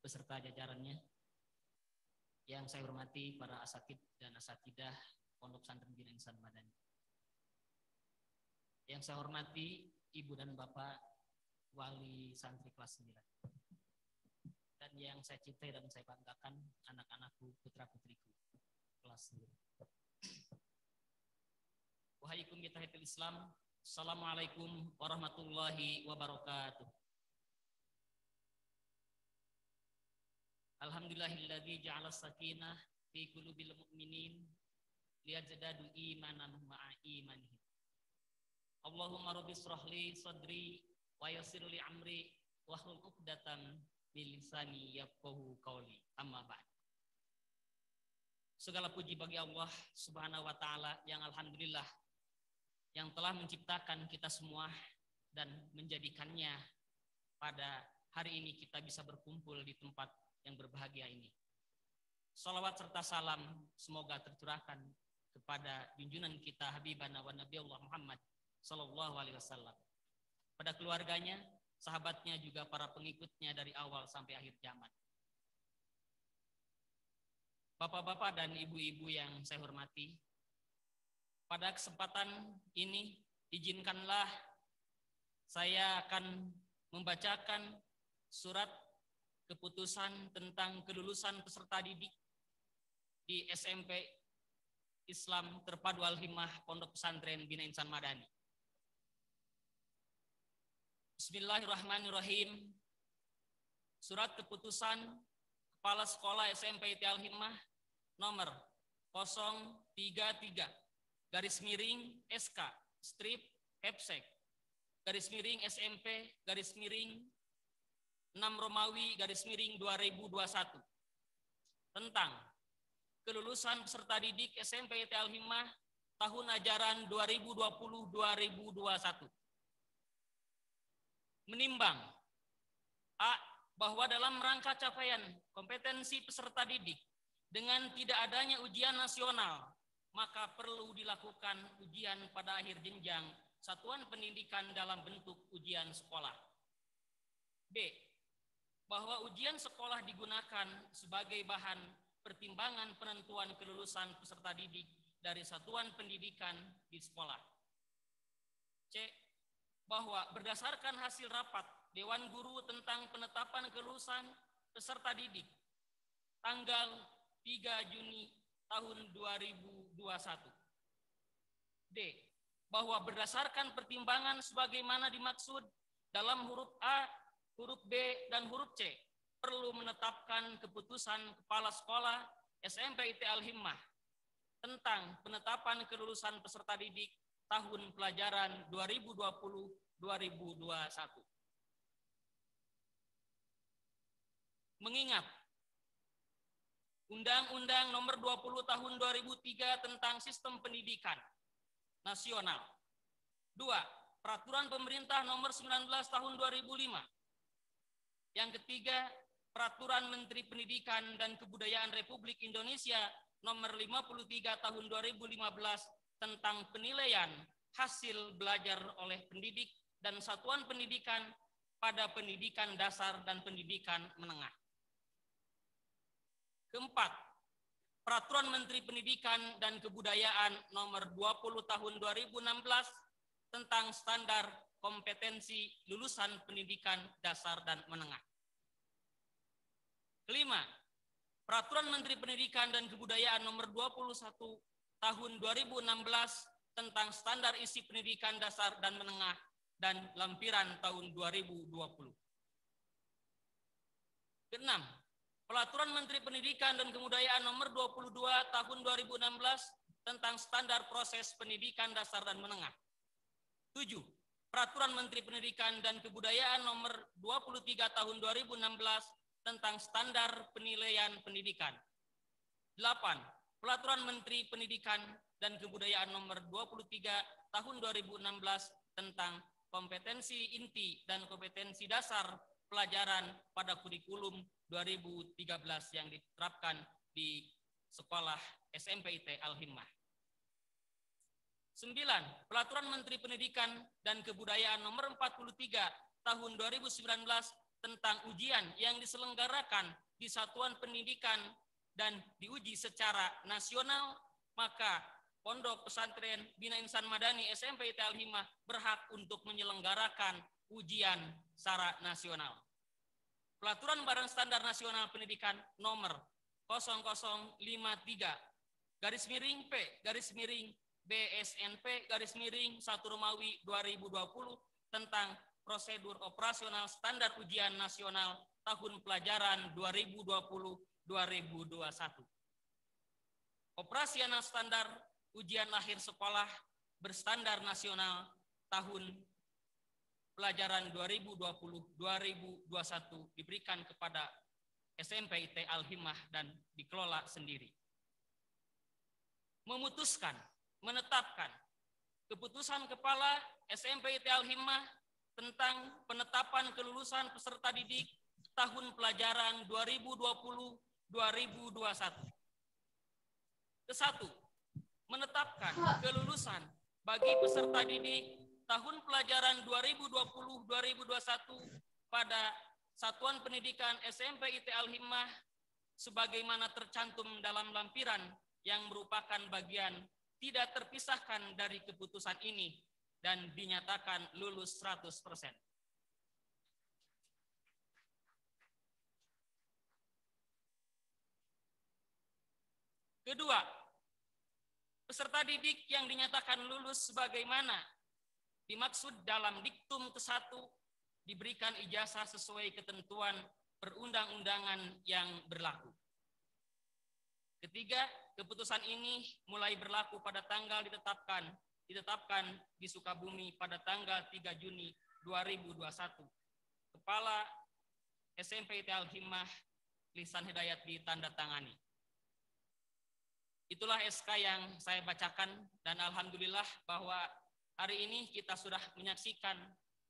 beserta jajarannya. Yang saya hormati para asatid dan asatidah Pondok Pesantren Bina Insan Madani. Yang saya hormati Ibu dan Bapak Wali Santri kelas 9. Dan yang saya cintai dan saya banggakan anak-anakku, putra-putriku kelas 9. Wahaikum bitahiyatil Islam. Assalamualaikum warahmatullahi wabarakatuh. Alhamdulillahilladzi ja'ala sakinah fi qulubil mu'minin liyazdadu imanan ma'a imanihim. Allahumma rabbi shrah li sadri wa yassir li amri wahlul 'uqdatam min lisani yafqahu qawli. Amma ba'd. Segala puji bagi Allah Subhanahu wa taala yang alhamdulillah yang telah menciptakan kita semua dan menjadikannya pada hari ini kita bisa berkumpul di tempat yang berbahagia ini. Salawat serta salam semoga tercurahkan kepada junjungan kita Habibana wa Nabiullah Muhammad sallallahu alaihi wasallam, pada keluarganya, sahabatnya, juga para pengikutnya dari awal sampai akhir zaman. Bapak-bapak dan ibu-ibu yang saya hormati, pada kesempatan ini, izinkanlah saya akan membacakan surat keputusan tentang kelulusan peserta didik di SMP Islam Terpadu Al-Himmah Pondok Pesantren Bina Insan Madani. Bismillahirrahmanirrahim. Surat keputusan Kepala Sekolah SMP Al-Himmah nomor 033 garis miring SK strip Hepsek garis miring SMP garis miring 6 Romawi garis miring 2021 tentang kelulusan peserta didik SMP Al-Himmah tahun ajaran 2020-2021. Menimbang A. Bahwa dalam rangka capaian kompetensi peserta didik dengan tidak adanya ujian nasional, maka perlu dilakukan ujian pada akhir jenjang satuan pendidikan dalam bentuk ujian sekolah. B. Bahwa ujian sekolah digunakan sebagai bahan pertimbangan penentuan kelulusan peserta didik dari satuan pendidikan di sekolah. C. Bahwa berdasarkan hasil rapat Dewan Guru tentang penetapan kelulusan peserta didik tanggal 3 Juni tahun 2021. D. Bahwa berdasarkan pertimbangan sebagaimana dimaksud dalam huruf A, huruf B, dan huruf C, perlu menetapkan keputusan Kepala Sekolah SMP IT Al-Himmah tentang penetapan kelulusan peserta didik tahun pelajaran 2020-2021. Mengingat Undang-Undang Nomor 20 Tahun 2003 tentang Sistem Pendidikan Nasional. 2. Peraturan Pemerintah Nomor 19 Tahun 2005. Yang ketiga, Peraturan Menteri Pendidikan dan Kebudayaan Republik Indonesia Nomor 53 Tahun 2015 tentang penilaian hasil belajar oleh pendidik dan satuan pendidikan pada pendidikan dasar dan pendidikan menengah. Keempat, Peraturan Menteri Pendidikan dan Kebudayaan Nomor 20 Tahun 2016 tentang standar kompetensi lulusan pendidikan dasar dan menengah. Kelima, Peraturan Menteri Pendidikan dan Kebudayaan Nomor 21 Tahun 2016 tentang standar isi pendidikan dasar dan menengah dan lampiran tahun 2020. Keenam, Peraturan Menteri Pendidikan dan Kebudayaan Nomor 22 Tahun 2016 tentang standar proses pendidikan dasar dan menengah. 7. Peraturan Menteri Pendidikan dan Kebudayaan Nomor 23 Tahun 2016 tentang standar penilaian pendidikan. 8. Peraturan Menteri Pendidikan dan Kebudayaan Nomor 23 Tahun 2016 tentang kompetensi inti dan kompetensi dasar pelajaran pada kurikulum 2013 yang diterapkan di sekolah SMPIT Al-Himmah. 9. Peraturan Menteri Pendidikan dan Kebudayaan Nomor 43 Tahun 2019 tentang ujian yang diselenggarakan di satuan pendidikan dan diuji secara nasional, maka Pondok Pesantren Bina Insan Madani SMPIT Al-Himmah berhak untuk menyelenggarakan ujian secara nasional. Peraturan Badan Standar Nasional Pendidikan Nomor 0053 garis miring P garis miring BSNP garis miring 1 Romawi 2020 tentang prosedur operasional standar ujian nasional tahun pelajaran 2020-2021. Operasional standar ujian akhir sekolah berstandar nasional tahun pelajaran 2020-2021 diberikan kepada SMPIT Al-Himmah dan dikelola sendiri. Memutuskan, menetapkan keputusan Kepala SMPIT Al-Himmah tentang penetapan kelulusan peserta didik tahun pelajaran 2020-2021. Ke-1, menetapkan kelulusan bagi peserta didik tahun pelajaran 2020-2021 pada Satuan Pendidikan SMPIT Al-Himmah sebagaimana tercantum dalam lampiran yang merupakan bagian tidak terpisahkan dari keputusan ini dan dinyatakan lulus 100%. Kedua, peserta didik yang dinyatakan lulus sebagaimana dimaksud dalam diktum ke-1 diberikan ijazah sesuai ketentuan perundang-undangan yang berlaku. Ketiga, keputusan ini mulai berlaku pada tanggal ditetapkan di Sukabumi pada tanggal 3 Juni 2021. Kepala SMPIT Al-Himmah Lisan Hidayat ditandatangani. Itulah SK yang saya bacakan dan alhamdulillah bahwa hari ini kita sudah menyaksikan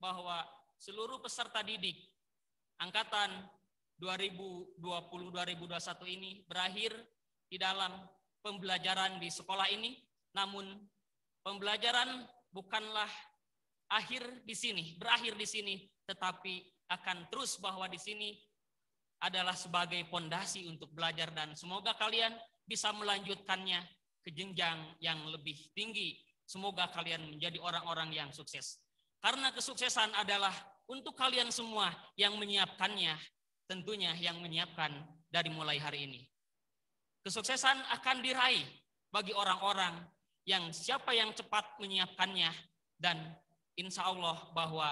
bahwa seluruh peserta didik angkatan 2020-2021 ini berakhir di dalam pembelajaran di sekolah ini, namun pembelajaran bukanlah berakhir di sini, tetapi akan terus bahwa di sini adalah sebagai pondasi untuk belajar dan semoga kalian bisa melanjutkannya ke jenjang yang lebih tinggi. Semoga kalian menjadi orang-orang yang sukses. Karena kesuksesan adalah untuk kalian semua yang menyiapkannya, tentunya yang menyiapkan dari mulai hari ini. Kesuksesan akan diraih bagi orang-orang yang siapa yang cepat menyiapkannya dan insya Allah bahwa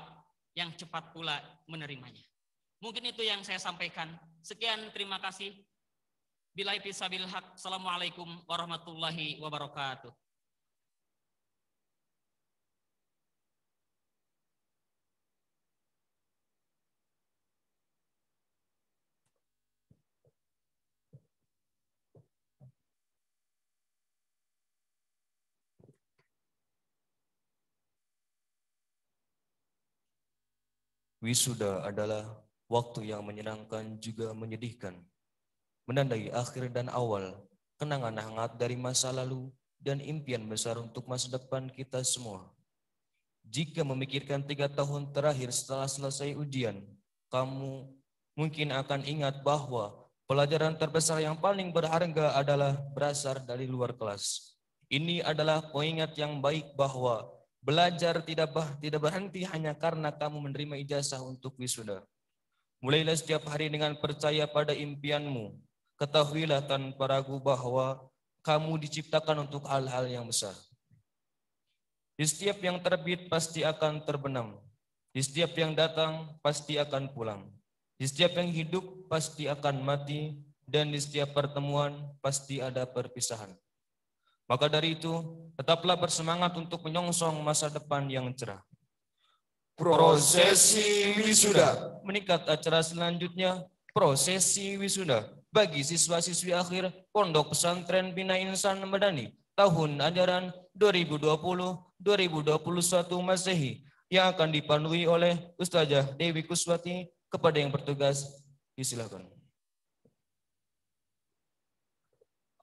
yang cepat pula menerimanya. Mungkin itu yang saya sampaikan. Sekian, terima kasih. Billahi fisabil haq. Assalamualaikum warahmatullahi wabarakatuh.
Wisuda adalah waktu yang menyenangkan juga menyedihkan, menandai akhir dan awal, kenangan hangat dari masa lalu dan impian besar untuk masa depan kita semua. Jika memikirkan 3 tahun terakhir setelah selesai ujian, kamu mungkin akan ingat bahwa pelajaran terbesar yang paling berharga adalah berasal dari luar kelas. Ini adalah pengingat yang baik bahwa belajar tidak berhenti hanya karena kamu menerima ijazah untuk wisuda. Mulailah setiap hari dengan percaya pada impianmu. Ketahuilah tanpa ragu bahwa kamu diciptakan untuk hal-hal yang besar. Di setiap yang terbit pasti akan terbenam. Di setiap yang datang pasti akan pulang. Di setiap yang hidup pasti akan mati. Dan di setiap pertemuan pasti ada perpisahan. Maka dari itu, tetaplah bersemangat untuk menyongsong masa depan yang cerah.
Prosesi wisuda.
Meningkat acara selanjutnya, prosesi wisuda bagi siswa-siswi akhir Pondok Pesantren Bina Insan Madani tahun ajaran 2020-2021 Masehi yang akan dipandu oleh Ustazah Dewi Kuswati. Kepada yang bertugas, disilakan.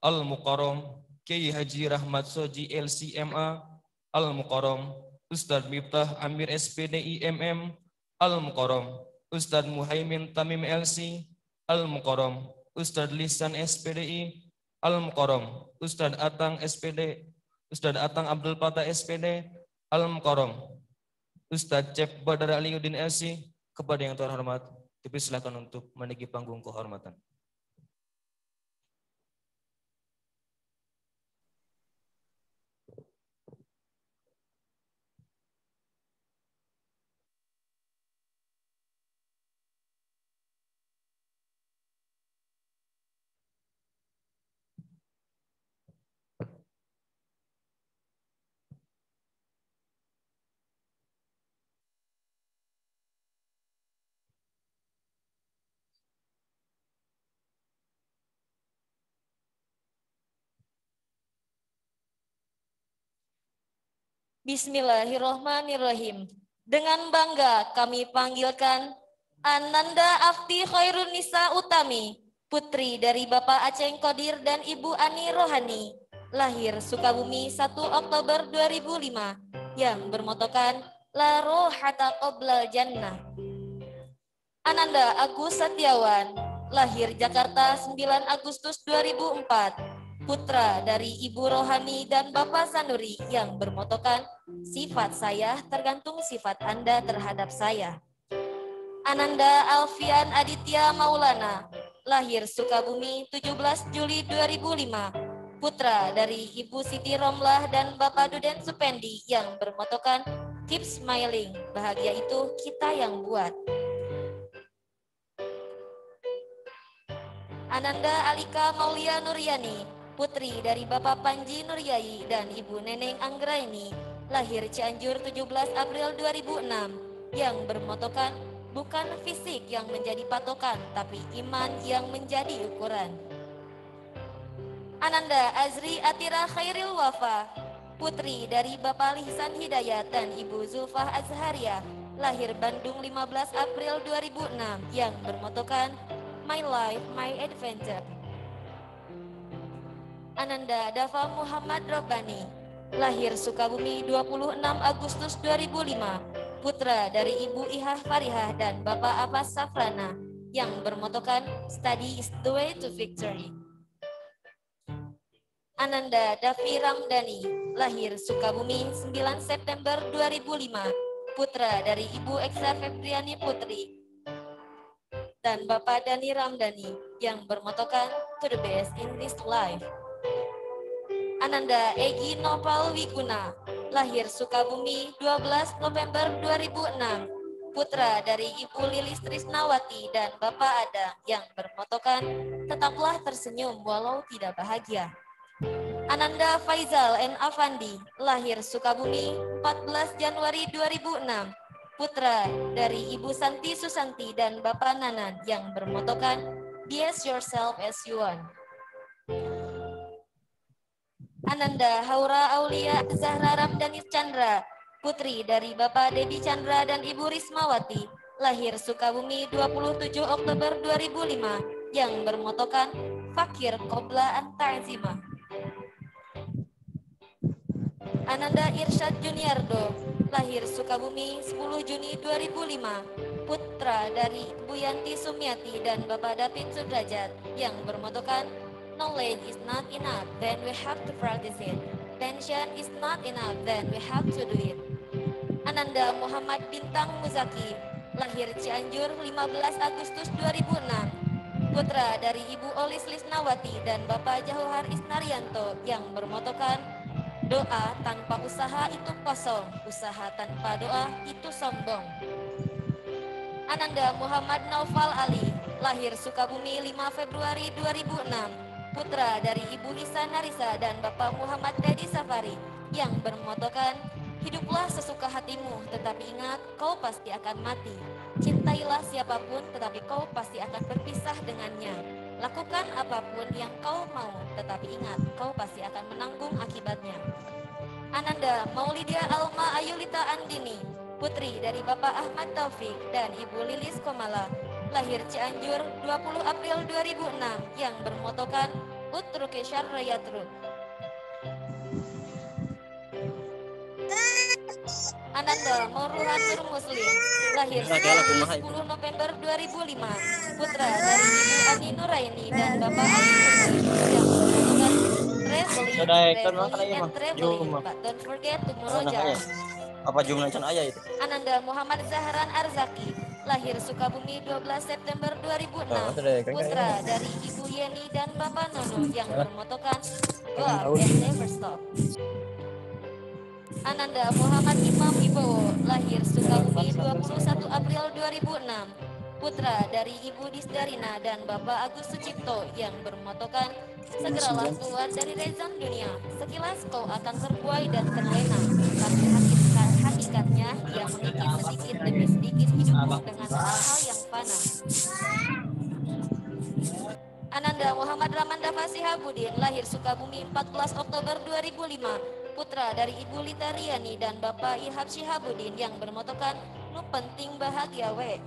Al-Mukarram Kiai Haji Rahmat Soji LCMA, Al-Mukarram Ustadz Miftah Amir SPD IMM, Al-Mukarram Ustadz Muhaimin Tamim LC, Al-Mukarram Ustadz Lisan SPDI, Al-Mukarram Ustadz Atang SPD, Ustadz Atang Abdul Fatah SPD, Al-Mukarram Ustadz Cep Badar Aliuddin LC. Kepada yang terhormat, dipersilakan untuk menaiki panggung kehormatan.
Bismillahirrahmanirrahim. Dengan bangga kami panggilkan Ananda Afti Khairunisa Utami, putri dari Bapak Aceng Kodir dan Ibu Ani Rohani, lahir Sukabumi 1 Oktober 2005, yang bermotokan La Rohata Qoblal Jannah. Ananda Agus Setiawan, lahir Jakarta 9 Agustus 2004, putra dari Ibu Rohani dan Bapak Sanuri yang bermotokan sifat saya tergantung sifat Anda terhadap saya. Ananda Alfian Aditya Maulana, lahir Sukabumi 17 Juli 2005, putra dari Ibu Siti Romlah dan Bapak Duden Supendi yang bermotokan keep smiling, bahagia itu kita yang buat. Ananda Alika Maulia Nuryani, putri dari Bapak Panji Nuryai dan Ibu Neneng Anggraini, lahir Cianjur 17 April 2006, yang bermotokan bukan fisik yang menjadi patokan, tapi iman yang menjadi ukuran. Ananda Azri Atira Khairil Wafa, putri dari Bapak Lihsan Hidayat dan Ibu Zulfah Azharia, lahir Bandung 15 April 2006, yang bermotokan My Life, My Adventure. Ananda Dafa Muhammad Robbani, lahir Sukabumi 26 Agustus 2005, putra dari Ibu Ihah Farihah dan Bapak Abbas Safrana, yang bermotokan Study is the way to victory. Ananda Dafi Ramdhani, lahir Sukabumi 9 September 2005, putra dari Ibu Eksa Febriani Putri dan Bapak Dani Ramdhani, yang bermotokan to the best in this life. Ananda Egi Nopal Wiguna, lahir Sukabumi 12 November 2006, putra dari Ibu Lilis Trisnawati dan Bapak Adang yang bermotokan tetaplah tersenyum walau tidak bahagia. Ananda Faizal N. Afandi, lahir Sukabumi 14 Januari 2006, putra dari Ibu Santi Susanti dan Bapak Nanan yang bermotokan Be as yourself as you want. Ananda Haura Aulia Zahra Ramdhani Chandra, putri dari Bapak Dedi Chandra dan Ibu Rismawati, lahir Sukabumi 27 Oktober 2005, yang bermotokan Fakir Qobla Anta'zima. Ananda Irsyad Juniardo, lahir Sukabumi 10 Juni 2005, putra dari Ibu Yanti Sumiati dan Bapak David Sudrajat, yang bermotokan Knowledge is not enough, then we have to practice it. Pension is not enough, then we have to do it. Ananda Muhammad Bintang Muzaki, lahir Cianjur 15 Agustus 2006, putra dari Ibu Olis Lisnawati dan Bapak Jahuhar Isnarianto yang bermotokan doa tanpa usaha itu kosong, usaha tanpa doa itu sombong. Ananda Muhammad Naufal Ali, lahir Sukabumi 5 Februari 2006, putra dari Ibu Nisa Narisa dan Bapak Muhammad Dedi Safari yang bermotokan hiduplah sesuka hatimu, tetapi ingat kau pasti akan mati. Cintailah siapapun, tetapi kau pasti akan berpisah dengannya. Lakukan apapun yang kau mau, tetapi ingat kau pasti akan menanggung akibatnya. Ananda Maulidia Alma Ayulita Andini, putri dari Bapak Ahmad Taufik dan Ibu Lilis Komala, lahir Cianjur 20 April 2006 yang bermotokan Utruke Syarrayatru. Ananda Mauruhan Nur Muslim, lahir 10 November 2005, putra dari Ibu Ani Nuraini dan Bapak Ali Nuraini yang bermotokan traveling and traveling, but don't forget to murojaah.
Apa jumlah can ayah itu?
Ananda Muhammad Zahran Arzaki, lahir Sukabumi 12 September 2006, putra dari Ibu Yeni dan Bapak Nono yang bermotokan Go up and never stop. Ananda Muhammad Imam Wibowo, lahir Sukabumi 21 April 2006, putra dari Ibu Disdarina dan Bapak Agus Sucipto yang bermotokan segeralah keluar dari rezon dunia, sekilas kau akan terbuai dan terlena, tapi hakikatnya ia mengikis sedikit demi sedikit hidupmu dengan hal-hal yang fana. Ananda Muhammad Ramanda Fasihabudin, lahir Sukabumi 14 Oktober 2005, putra dari Ibu Lita Riani dan Bapak Ihab Syihabudin yang bermotokan nu penting bahagia we.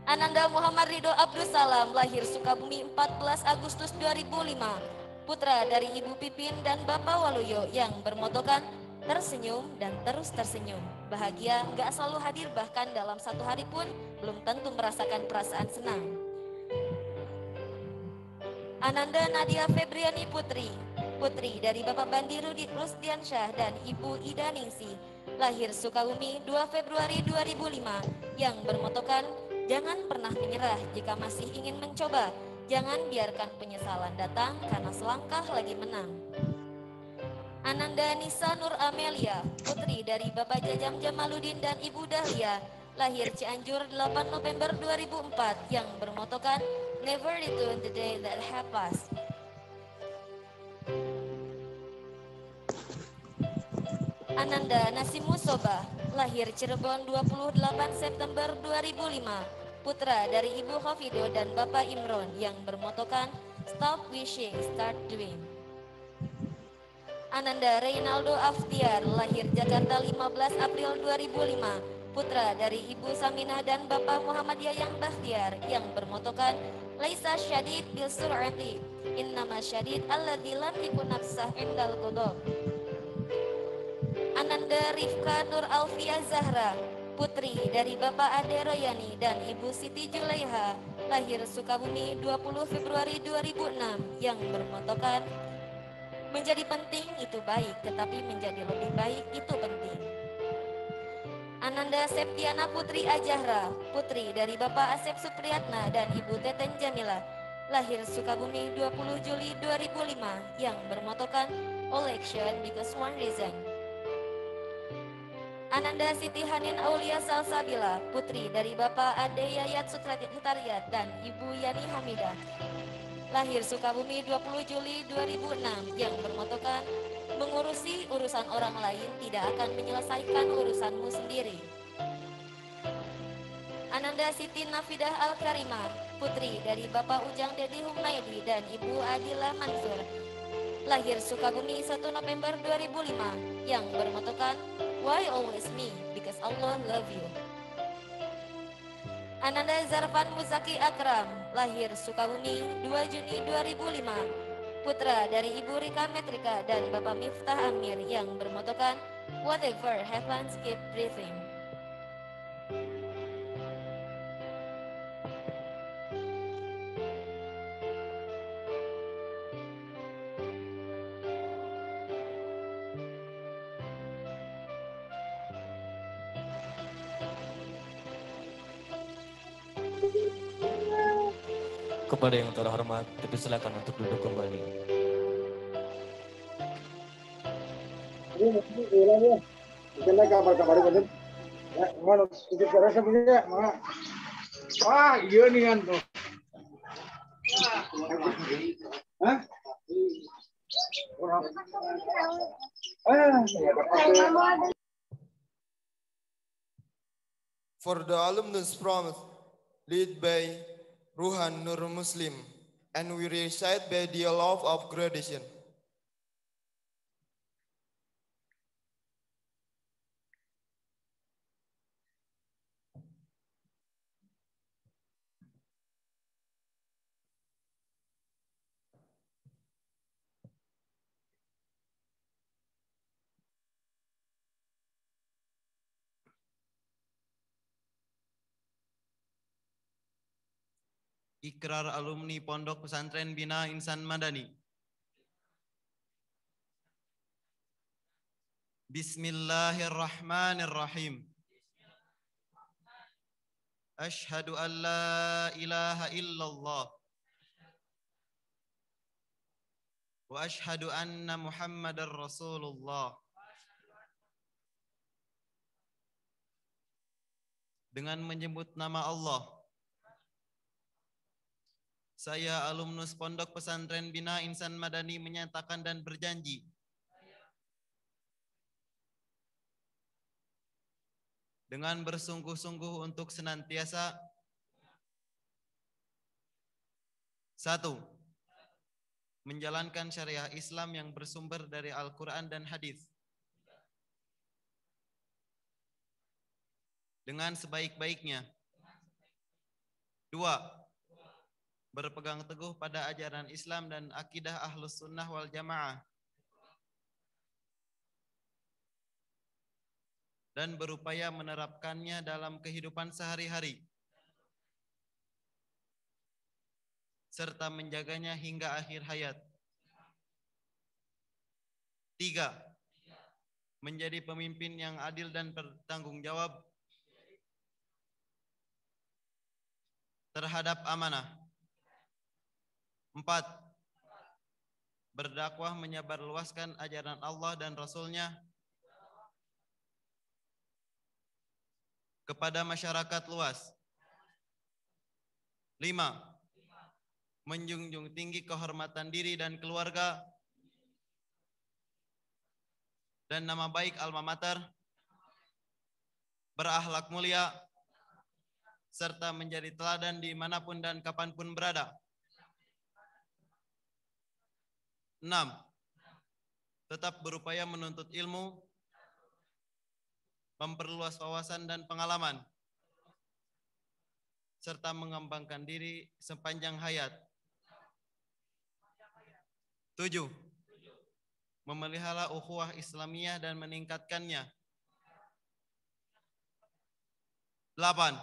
Ananda Muhammad Ridho Abdul Salam, lahir Sukabumi 14 Agustus 2005, putra dari Ibu Pipin dan Bapak Waluyo yang bermotokan tersenyum dan terus tersenyum. Bahagia gak selalu hadir, bahkan dalam satu hari pun belum tentu merasakan perasaan senang. Ananda Nadia Febriani Putri, putri dari Bapak Bandi Rusdiansyah dan Ibu Ida Ningsi, lahir Sukabumi 2 Februari 2005 yang bermotokan jangan pernah menyerah jika masih ingin mencoba. Jangan biarkan penyesalan datang karena selangkah lagi menang. Ananda Nisa Nur Amelia, putri dari Bapak Jajam Jamaludin dan Ibu Dahlia, lahir Cianjur 8 November 2004 yang bermotokan Never return the day that have passed. Ananda Nasimusoba, lahir Cirebon 28 September 2005, putra dari Ibu Khofido dan Bapak Imron yang bermotokan Stop Wishing, Start Doing. Ananda Reynaldo Aftiar, lahir Jakarta 15 April 2005, putra dari Ibu Saminah dan Bapak Muhammad Yayang Bahtiar yang bermotokan Laisa syadid bil sur'ati, innama syadid alladzi lam yakun nafsah indal qada. Ananda Rifka Nur Alfia Zahra, putri dari Bapak Ade Royani dan Ibu Siti Julaiha, lahir Sukabumi 20 Februari 2006 yang bermotokan menjadi penting itu baik, tetapi menjadi lebih baik itu penting. Ananda Septiana Putri Ajahra, putri dari Bapak Asep Supriyatna dan Ibu Teten Jamila, lahir Sukabumi 20 Juli 2005 yang bermotokan All action because one reason. Ananda Siti Hanin Aulia Salsabila, putri dari Bapak Ade Yayat Sutariat dan Ibu Yani Hamidah. Lahir Sukabumi 20 Juli 2006 yang bermotokan, mengurusi urusan orang lain tidak akan menyelesaikan urusanmu sendiri. Ananda Siti Nafidah Al-Karimah, putri dari Bapak Ujang Dedi Humaydi dan Ibu Adila Mansur. Lahir Sukabumi 1 November 2005 yang bermotokan, Why always me? Because Allah love you. Ananda Zarfan Muzaki Akram, lahir Sukabumi 2 Juni 2005. Putra dari Ibu Rika Metrika dan Bapak Miftah Amir yang bermotokan, Whatever happens, keep breathing.
Kepada yang terhormat, dipersilakan untuk duduk kembali.
Wah, iya nih kan tuh. Hah?
For the alumnus promise, led by Ruhan Nur Muslim, and we recite by the law of gradation.
Ikrar alumni Pondok Pesantren Bina Insan Madani. Bismillahirrahmanirrahim. Ashhadu an la ilaha illallah. Wa ashhadu anna Muhammadar Rasulullah. Dengan menyebut nama Allah, saya alumnus Pondok Pesantren Bina Insan Madani menyatakan dan berjanji dengan bersungguh-sungguh untuk senantiasa 1. Menjalankan syariah Islam yang bersumber dari Al-Quran dan Hadis dengan sebaik-baiknya. 2. Berpegang teguh pada ajaran Islam dan akidah Ahlus Sunnah wal Jamaah dan berupaya menerapkannya dalam kehidupan sehari-hari serta menjaganya hingga akhir hayat. 3. Menjadi pemimpin yang adil dan bertanggung jawab terhadap amanah. 4. Berdakwah menyebarluaskan ajaran Allah dan Rasul-Nya kepada masyarakat luas. 5. Menjunjung tinggi kehormatan diri dan keluarga dan nama baik alma mater, berakhlak mulia, serta menjadi teladan dimanapun dan kapanpun berada. 6. Tetap berupaya menuntut ilmu, memperluas wawasan dan pengalaman, serta mengembangkan diri sepanjang hayat. 7. Memelihara ukhuwah Islamiyah dan meningkatkannya. 8.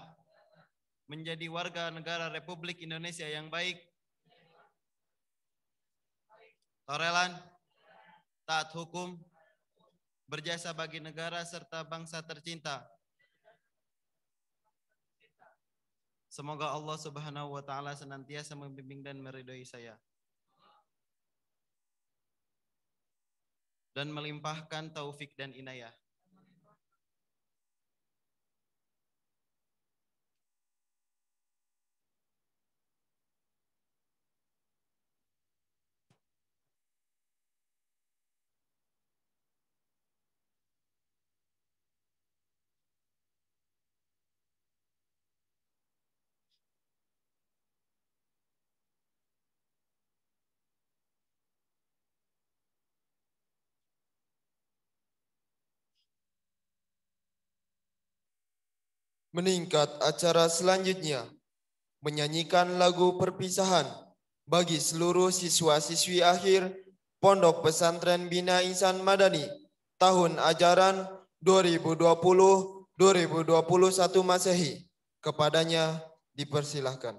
Menjadi warga negara Republik Indonesia yang baik, toleran, taat hukum, berjasa bagi negara serta bangsa tercinta. Semoga Allah Subhanahu wa taala senantiasa membimbing dan meridhoi saya dan melimpahkan taufik dan inayah.
meningkat acara selanjutnya, menyanyikan lagu perpisahan bagi seluruh siswa-siswi akhir Pondok Pesantren Bina Insan Madani tahun ajaran 2020-2021 Masehi. Kepadanya dipersilahkan.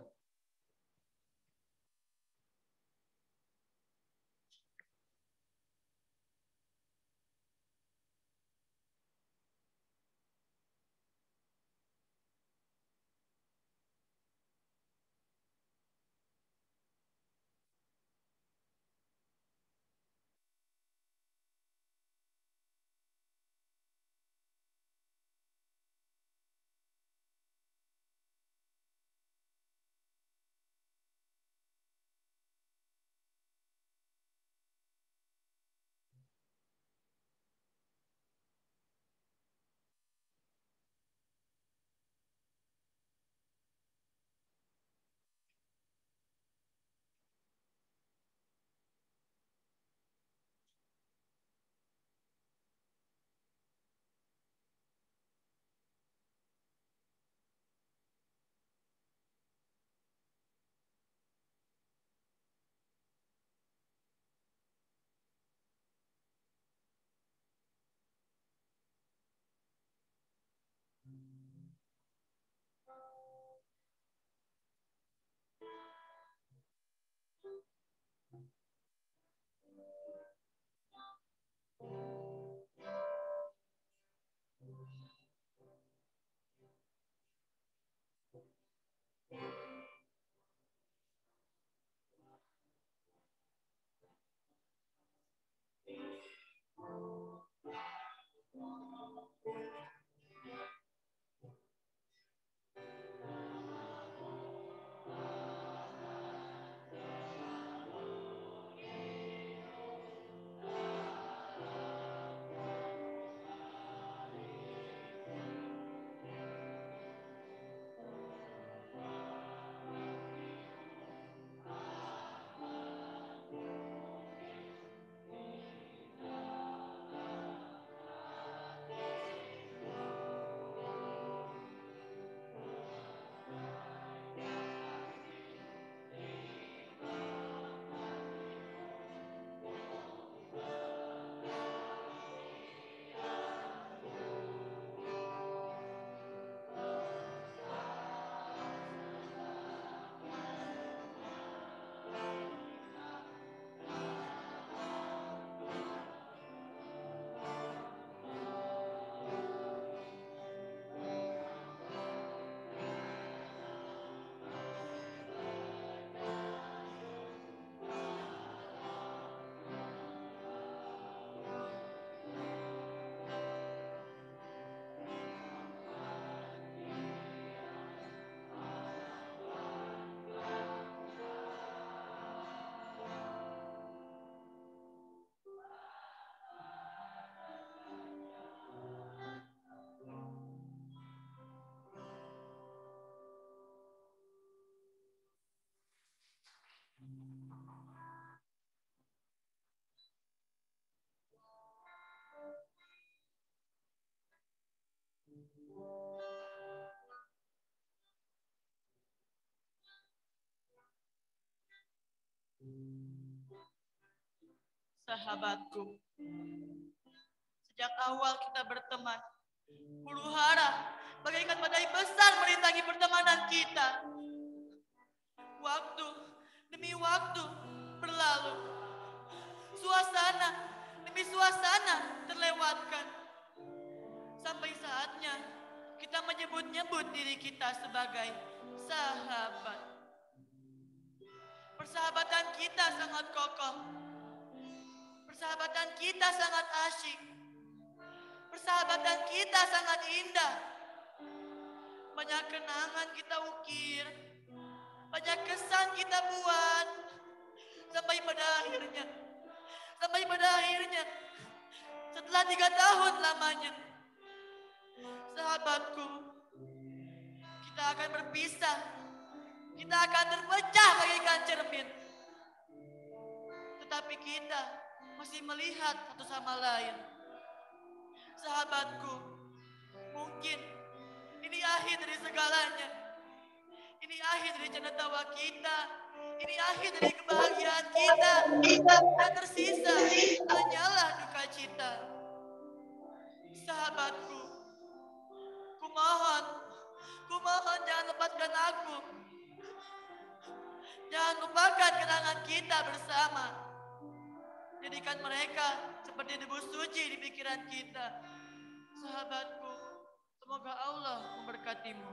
Sahabatku, sejak awal kita berteman, huru hara bagaikan badai besar merintangi pertemanan kita. Waktu demi waktu berlalu, suasana demi suasana terlewatkan. Sampai saatnya kita menyebut-nyebut diri kita sebagai sahabat. Persahabatan kita sangat kokoh. Persahabatan kita sangat asyik. Persahabatan kita sangat indah. Banyak kenangan kita ukir. Banyak kesan kita buat. Sampai pada akhirnya, setelah 3 tahun lamanya, sahabatku, kita akan berpisah. Kita akan terpecah bagaikan cermin. Tetapi kita masih melihat satu sama lain. Sahabatku, mungkin Ini akhir dari segalanya. Ini akhir dari canda tawa kita. Ini akhir dari kebahagiaan kita. Yang tersisa hanyalah duka cita. Sahabatku, kumohon jangan lepaskan aku. Jangan lupakan kenangan kita bersama. Jadikan mereka seperti debu suci di pikiran kita. Sahabatku, semoga Allah memberkatimu.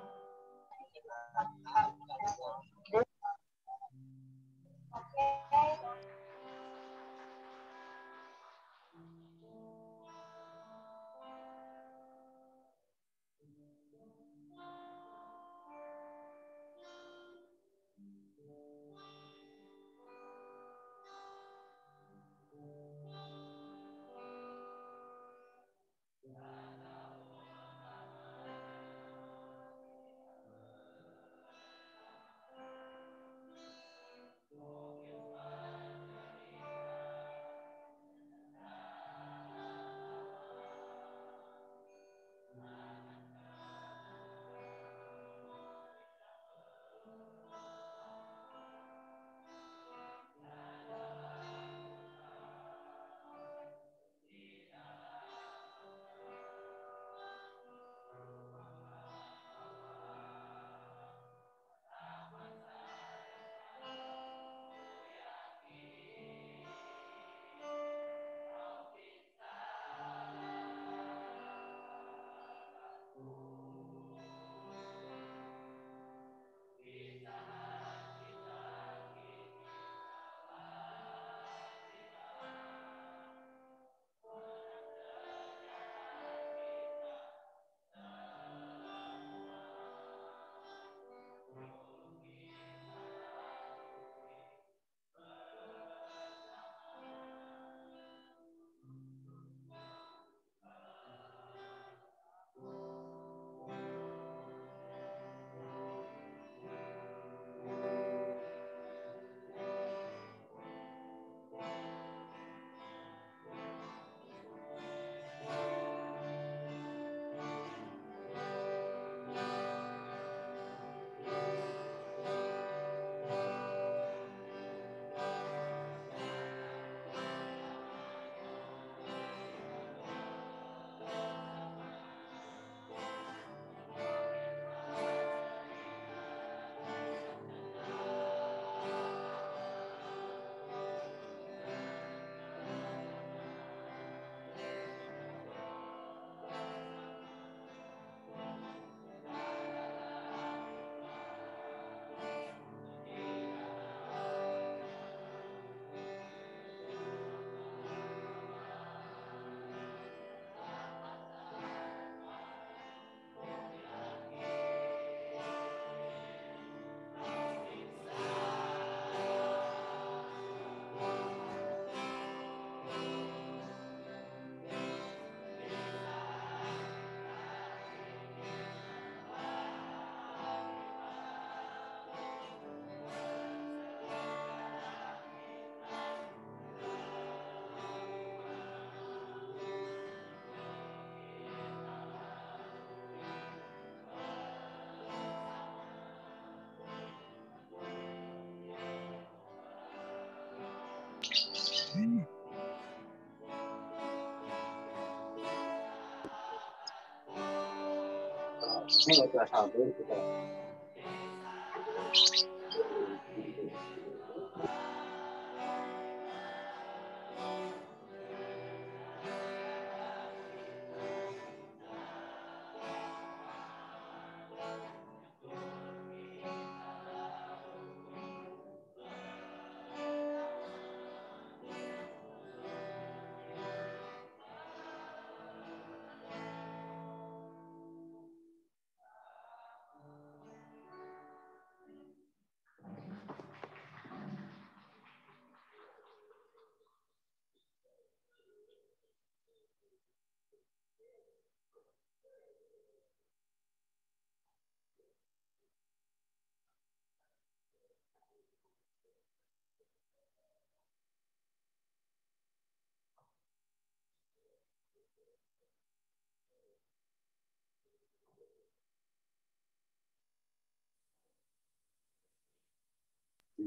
Ini nggak usah sabar kita.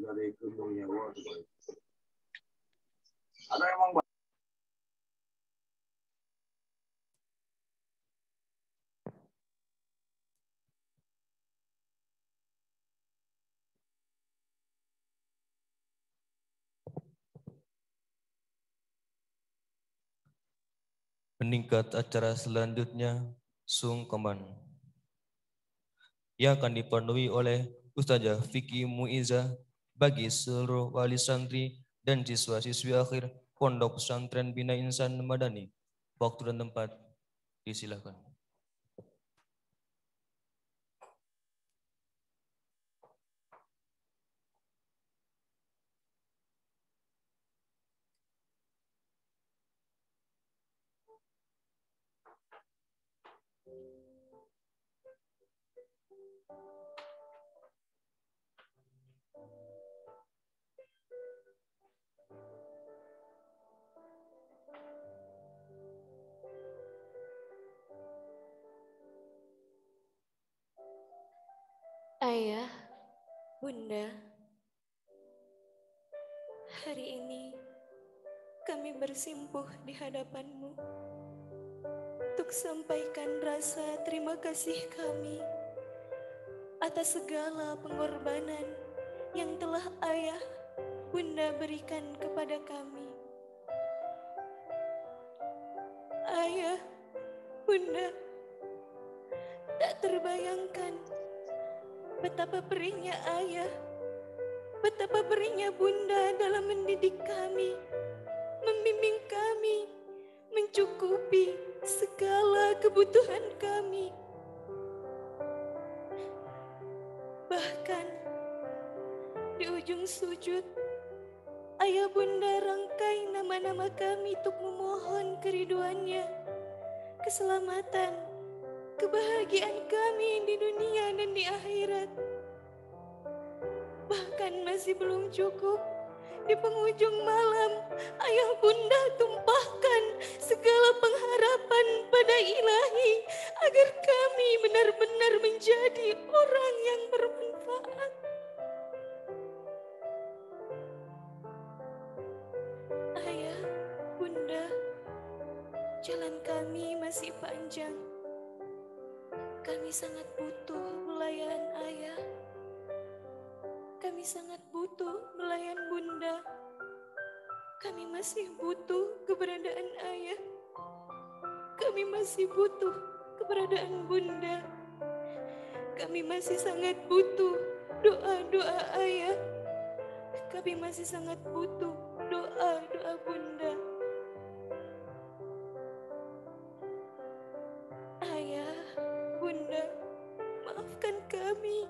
dari gunungnya. Ada emang
Meningkat acara selanjutnya sungkeman yang akan dipenuhi oleh Ustazah Vicky Muizzah bagi seluruh wali santri dan siswa-siswi akhir Pondok Pesantren Bina Insan Madani. Waktu dan tempat disilakan.
Ayah, Bunda, hari ini kami bersimpuh di hadapanmu untuk sampaikan rasa terima kasih kami atas segala pengorbanan yang telah Ayah, Bunda berikan kepada kami. Ayah, Bunda, tak terbayangkan betapa perihnya Ayah, betapa perihnya Bunda dalam mendidik kami, membimbing kami, mencukupi segala kebutuhan kami. Bahkan di ujung sujud, Ayah Bunda rangkai nama-nama kami untuk memohon keriduannya, keselamatan, kebahagiaan kami di dunia dan di akhirat. Bahkan masih belum cukup, di penghujung malam Ayah Bunda tumpahkan segala pengharapan pada Ilahi agar kami benar-benar menjadi orang yang bermanfaat. Ayah, Bunda, jalan kami masih panjang. Kami sangat butuh pelayanan Ayah. Kami sangat butuh melayan Bunda. Kami masih butuh keberadaan Ayah. Kami masih butuh keberadaan Bunda. Kami masih sangat butuh doa-doa Ayah. Kami masih sangat butuh doa-doa Bunda. Ayah, Bunda, maafkan kami.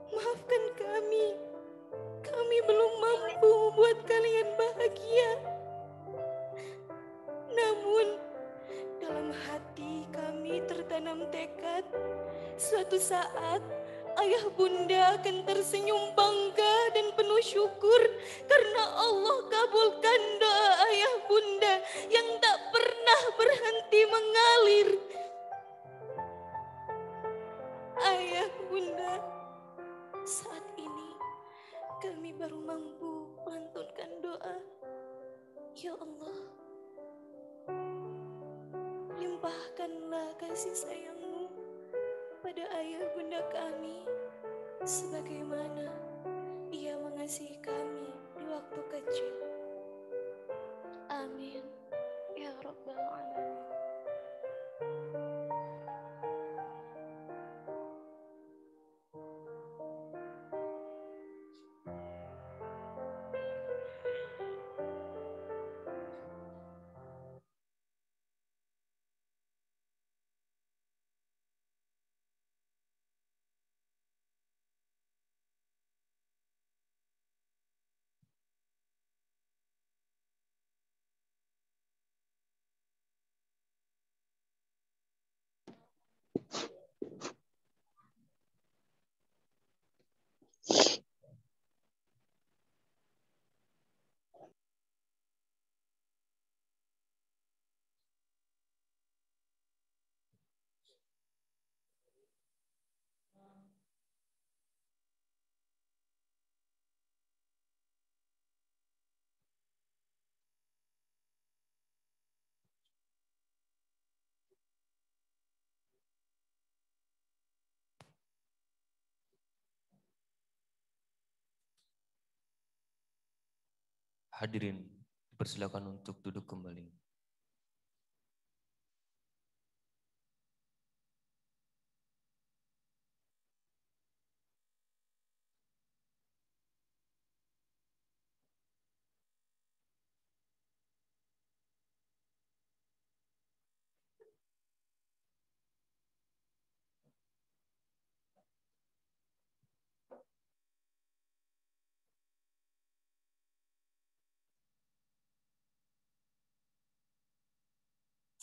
Maafkan kami. Kami belum mampu membuat kalian bahagia. Namun, dalam hati kami tertanam tekad, suatu saat Ayah Bunda akan tersenyum bangga dan penuh syukur karena Allah kabulkan doa Ayah Bunda yang tak pernah berhenti mengalir. Ayah Bunda, saat ini kami baru mampu melantunkan doa. Ya Allah, limpahkanlah kasih sayang-Mu pada Ayah Bunda kami sebagaimana Ia mengasihi kami di waktu kecil. Amin ya Rabbal Alamin.
Hadirin, dipersilakan untuk duduk kembali.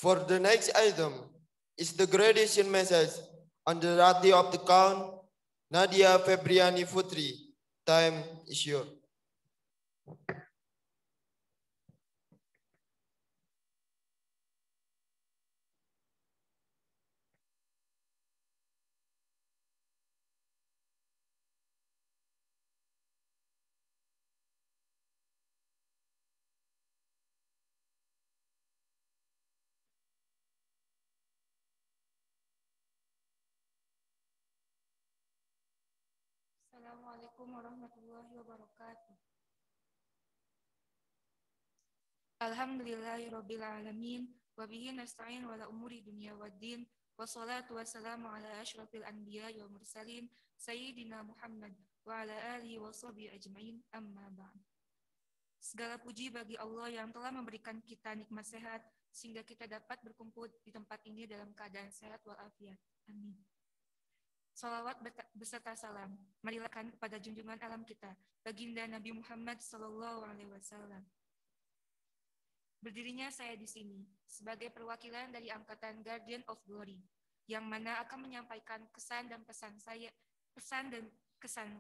For the next item is the graduation message on the radio of the count, Nadia Febriani Putri. Time is yours.
Assalamualaikum warahmatullahi wabarakatuh. Alhamdulillahirabbil alamin wa bihi nasta'in wala umuri dunya waddin wassalatu wassalamu ala asyrafil anbiya wal mursalin sayyidina Muhammad wa ala alihi wa sahbihi ajmain amma ba'd. Segala puji bagi Allah yang telah memberikan kita nikmat sehat sehingga kita dapat berkumpul di tempat ini dalam keadaan sehat walafiat. Amin. Salawat beserta salam marilah kepada junjungan alam kita, baginda Nabi Muhammad SAW. Berdirinya saya di sini sebagai perwakilan dari angkatan Guardian of Glory, yang mana akan menyampaikan kesan dan pesan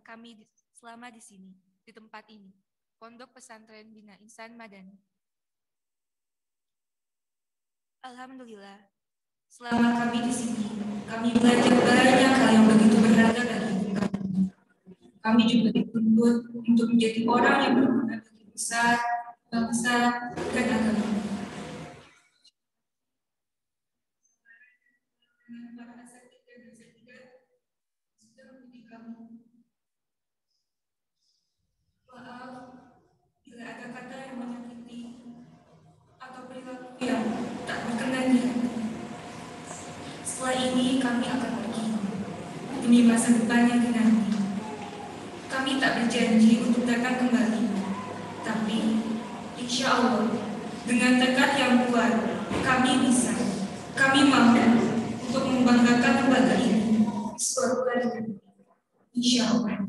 kami selama di sini, di tempat ini, Pondok Pesantren Bina Insan Madani. Alhamdulillah, selama kami di sini, kami belajar banyak hal yang begitu berharga bagi kami. Kami juga dituntut untuk menjadi orang yang berguna bagi besar, bangsa, dan agama. Dengan para asatidz dan asatidzah sudah mendidik kami. Maaf bila ada kata yang menyakiti atau perilaku yang tak berkenan di hati. Setelah ini kami akan pergi demi masa depan yang dinanti. Kami tak berjanji untuk datang kembali, tapi insya Allah dengan tekad yang kuat kami bisa, kami mampu untuk membanggakan lembaga ini suatu hari nanti. Insya Allah.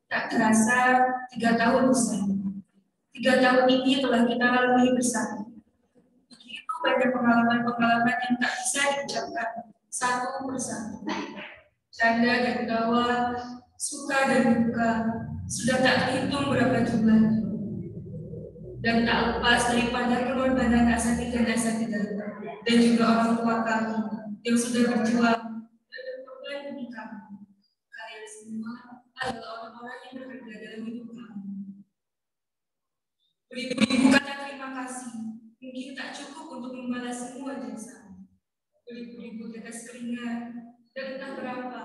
Tak terasa 3 tahun usai. 3 tahun ini telah kita lalui bersama. Banyak pengalaman-pengalaman yang tak bisa diucapkan satu persatu. Canda dan tawa, suka dan duka, sudah tak terhitung berapa jumlahnya. Dan tak lepas daripada pengorbanan asatidz dan asatidzah dan juga orang tua kami yang sudah berjuang dan berkorban demi kami. Kalian semua adalah orang-orang yang berharga dalam hidup kami. Beribu-ribu kata terima kasih mungkin tak cukup untuk membalas semua jasa. Beribu-ribu tetes keringat dan entah berapa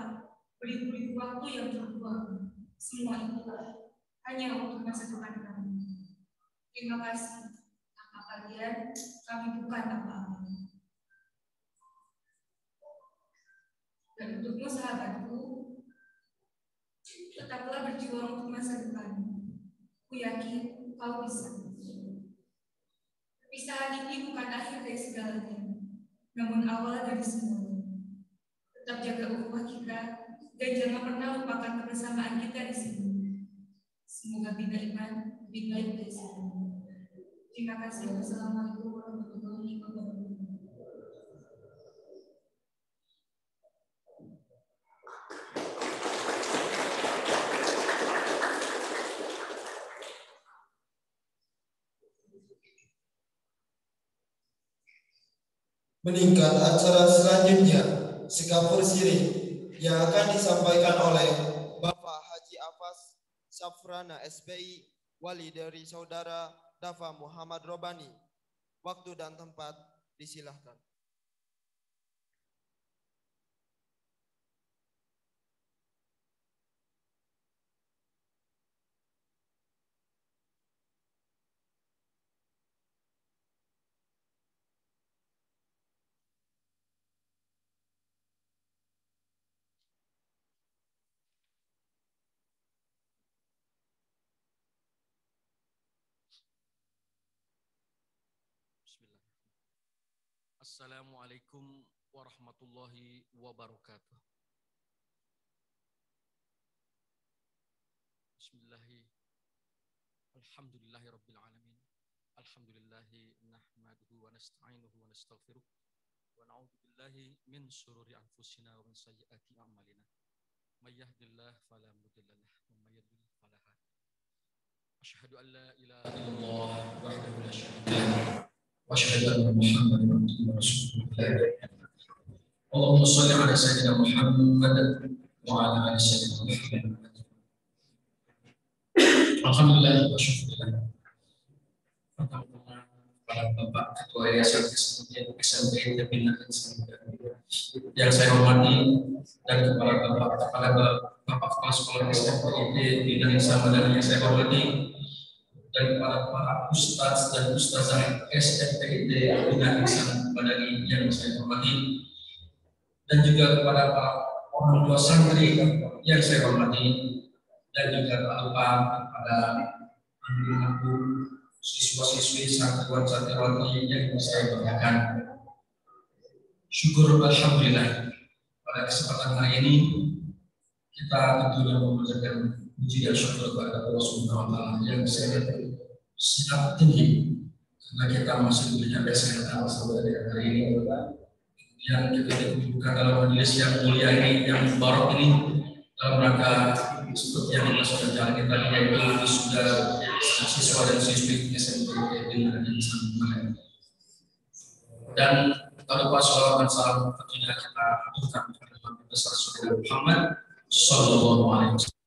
beribu-ribu waktu yang terbuang. Semua itulah hanya untuk masa depan kami. Terima kasih. Tanpa kalian, kami bukan apa-apa. Dan untukmu sahabatku, tetaplah berjuang untuk masa depan. Ku yakin kau bisa. Perpisahan ini bukan akhir dari segalanya, namun awal dari semuanya. Tetap jaga ukhuwah kita dan jangan pernah lupakan kebersamaan kita di sini. Semoga bina iman lebih baik dari sini. Terima kasih. Wassalamualaikum warahmatullahi wabarakatuh.
Meningkat acara selanjutnya, Sekapur Siri yang akan disampaikan oleh Bapak Haji Afas Safrana SPI, wali dari Saudara Dafa Muhammad Robani. Waktu dan tempat disilahkan.
Assalamualaikum warahmatullahi wabarakatuh. Bismillahi. Alhamdulillahi rabbil alamin. Alhamdulillahi nahmaduhu wa nasta'inuhu wa nastaghfiruh. Wa na'udzu billahi min syururi anfusina wa min sayyiati a'malina. May yahdihillahu fala mudilla lahu wa may yudlil fala hadiya lahu. Asyhadu an la ilaha illallah wahdahu la syarika lahu wa asyhadu anna Muhammadan abduhu wa rasuluh. Allahumma shalli ala sayyidina Muhammad wa ala ali sayyidina Muhammad. Alhamdulillah wa syukurillah. Para Bapak Ketua Yayasan Kesenian SMP Terbinaan yang saya hormati, dan kepada Bapak Kepala Sekolah SMP Bidang Islam dan yang saya hormati, dan kepada para Ustadz dan Ustazah SMP Bidang Islam Madani yang saya hormati, dan juga kepada para orang tua santri yang saya hormati, dan juga tak lupa kepada anak-anakku, siswa-siswi, santriwan-santriwati yang saya banggakan. Syukur alhamdulillah pada kesempatan hari ini kita tentunya mengucapkan puji dan syukur kepada Allah Subhanahu wa taala yang sangat tinggi karena kita masih diberikan kesehatan sampai dengan hari ini. Kemudian kita dikumpulkan dalam majelis yang mulia ini, yang mubarak ini, dalam rangka seperti yang Allah sudah jalankan tadi, yaitu wisuda siswa dan siswi SMP Bidang Islam. Dan tak lupa sholawat dan salam tentunya kita aturkan kepada Nabi besar Sayyidina Muhammad sallallahu alaihi wasallam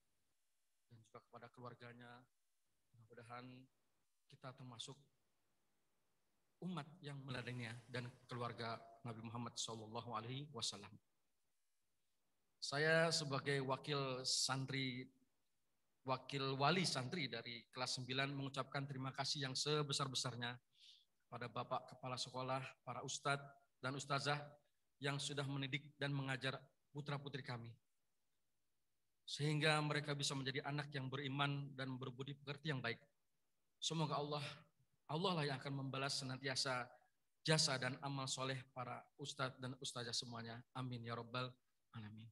dan juga kepada keluarganya. Mudah-mudahan kita termasuk umat yang meladeninya dan keluarga Nabi Muhammad sallallahu alaihi wasallam. Saya sebagai wakil wali santri dari kelas 9 mengucapkan terima kasih yang sebesar-besarnya pada Bapak Kepala Sekolah, para ustadz dan ustazah yang sudah mendidik dan mengajar putra-putri kami. Sehingga mereka bisa menjadi anak yang beriman dan berbudi pekerti yang baik. Semoga Allah lah yang akan membalas senantiasa jasa dan amal soleh para ustadz dan ustazah semuanya. Amin ya rabbal alamin.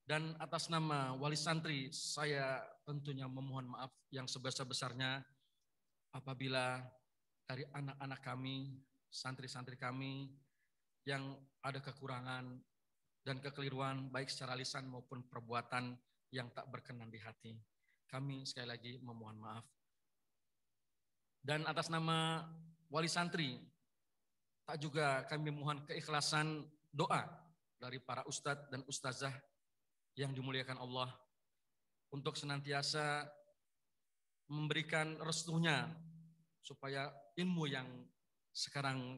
Dan atas nama wali santri, saya tentunya memohon maaf yang sebesar-besarnya apabila dari anak-anak kami, santri-santri kami yang ada kekurangan dan kekeliruan baik secara lisan maupun perbuatan yang tak berkenan di hati. Kami sekali lagi memohon maaf. Dan atas nama wali santri, tak juga kami memohon keikhlasan doa dari para ustadz dan ustazah yang dimuliakan Allah untuk senantiasa memberikan restunya supaya ilmu yang sekarang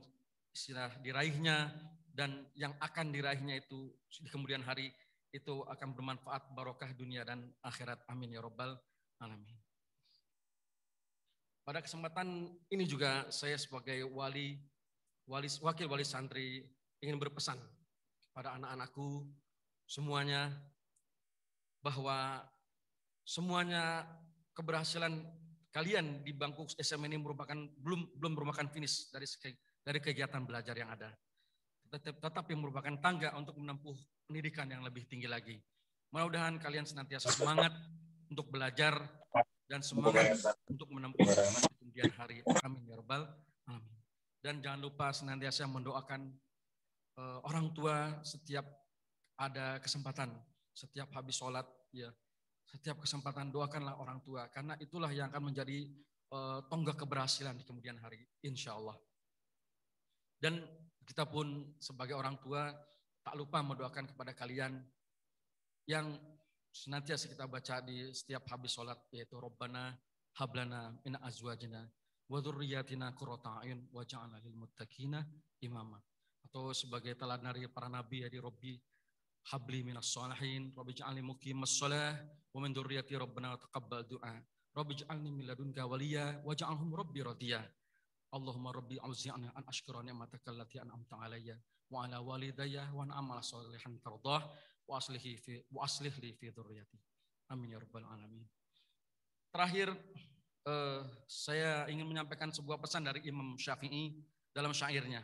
istilah diraihnya dan yang akan diraihnya itu di kemudian hari itu akan bermanfaat barokah dunia dan akhirat. Amin ya rabbal alamin. Pada kesempatan ini juga saya sebagai wakil wali santri ingin berpesan pada anak-anakku semuanya bahwa semuanya keberhasilan kalian di bangku SMA ini belum merupakan finish dari kegiatan belajar yang ada. Tetapi merupakan tangga untuk menempuh pendidikan yang lebih tinggi lagi. Mudah-mudahan kalian senantiasa semangat untuk belajar dan semangat untuk menempuh kemudian hari. Amin ya rabbal alamin. Dan jangan lupa senantiasa mendoakan orang tua setiap ada kesempatan. Setiap habis sholat, ya, setiap kesempatan doakanlah orang tua, karena itulah yang akan menjadi tonggak keberhasilan di kemudian hari, insya Allah. Dan kita pun sebagai orang tua tak lupa mendoakan kepada kalian yang senantiasa kita baca di setiap habis sholat, yaitu Rabbana hablana min azwajina wa dzurriyyatina qurrata a'yun waj'alna lil muttaqina imama. Atau sebagai teladan dari para nabi, ya di Rabbi habli minas sholihin, Rabbi ja'alni muqimas sholah, wa min dzurriyyati Rabbana taqabbal du'a, Rabbi ja'alni min ladunka waliya, wa ja'alhum Rabbi radiyya. Allahumma Rabbi auzi'ni an ashkura ni'mataka allati an'amta alayya wa ala walidayya wa an amala sholihan tardah wa aslih li fi dzurriyyati. Amin ya rabbal alamin. Terakhir, saya ingin menyampaikan sebuah pesan dari Imam Syafi'i dalam syairnya.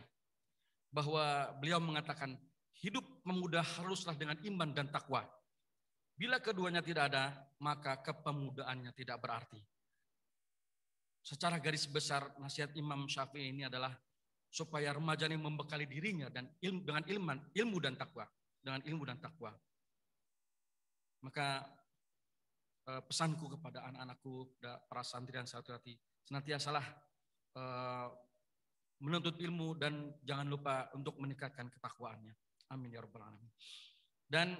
bahwa beliau mengatakan hidup pemuda haruslah dengan iman dan takwa. Bila keduanya tidak ada, maka kepemudaannya tidak berarti. Secara garis besar nasihat Imam Syafi'i ini adalah supaya remaja ini membekali dirinya dan dengan ilmu dan takwa, Maka pesanku kepada anak-anakku, para santri dan santriwati, senantiasalah menuntut ilmu dan jangan lupa untuk meningkatkan ketakwaannya. Amin ya rabbal alamin. Dan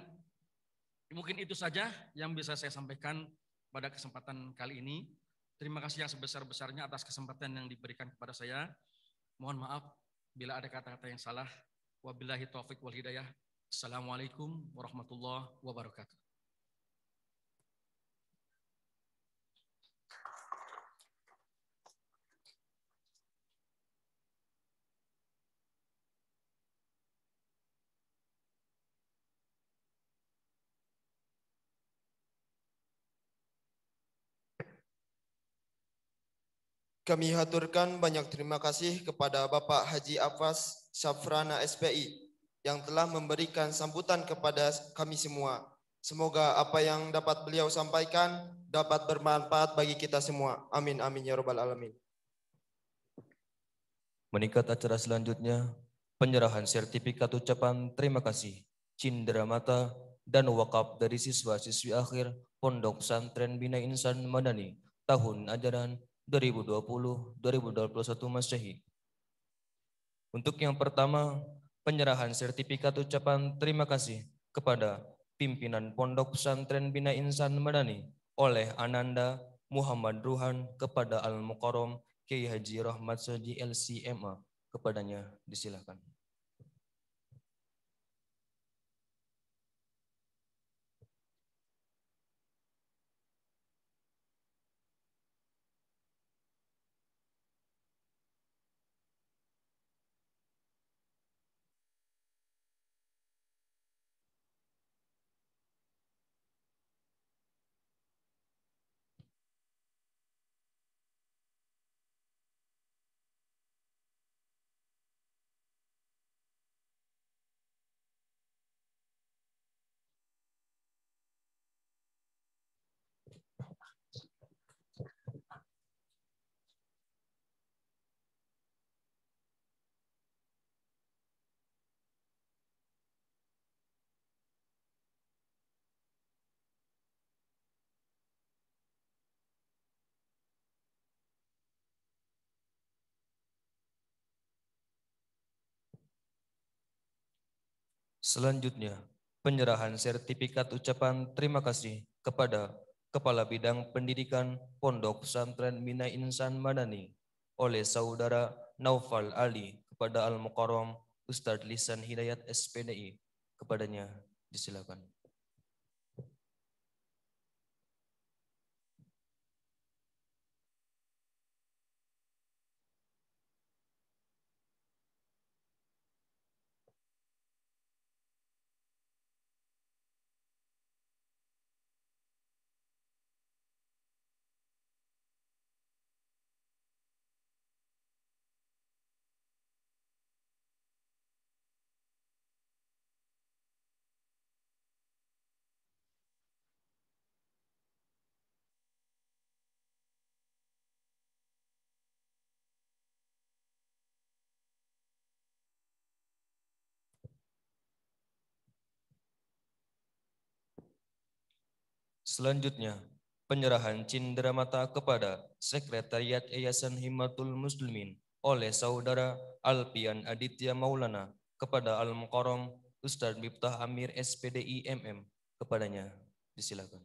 mungkin itu saja yang bisa saya sampaikan pada kesempatan kali ini. Terima kasih yang sebesar-besarnya atas kesempatan yang diberikan kepada saya. Mohon maaf bila ada kata-kata yang salah. Wabillahi taufiq wal hidayah. Assalamualaikum warahmatullahi wabarakatuh.
Kami haturkan banyak terima kasih kepada Bapak Haji Afas Syafrana SPI yang telah memberikan sambutan kepada kami semua. Semoga apa yang dapat beliau sampaikan dapat bermanfaat bagi kita semua. Amin amin ya rabbal alamin.
Meningkat acara selanjutnya, penyerahan sertifikat ucapan terima kasih, Cindramata dan wakaf dari siswa-siswi akhir Pondok Pesantren Bina Insan Madani tahun ajaran 2020-2021 Masehi. Untuk yang pertama, penyerahan sertifikat ucapan terima kasih kepada pimpinan Pondok Pesantren Bina Insan Madani oleh Ananda Muhammad Ruhan kepada Al-Mukarram Kiai Haji Rahmat Soji LCMA. Kepadanya disilakan. Selanjutnya, penyerahan sertifikat ucapan terima kasih kepada Kepala Bidang Pendidikan Pondok Pesantren Bina Insan Madani oleh Saudara Naufal Ali kepada Al-Mukarram Ustadz Lisan Hidayat SPDI. Kepadanya disilakan. Selanjutnya, penyerahan Cindramata kepada Sekretariat Yayasan Himmatul Muslimin oleh Saudara Alpian Aditya Maulana kepada Al-Mukarram Ustadz Miftah Amir SPDI MM. Kepadanya disilakan.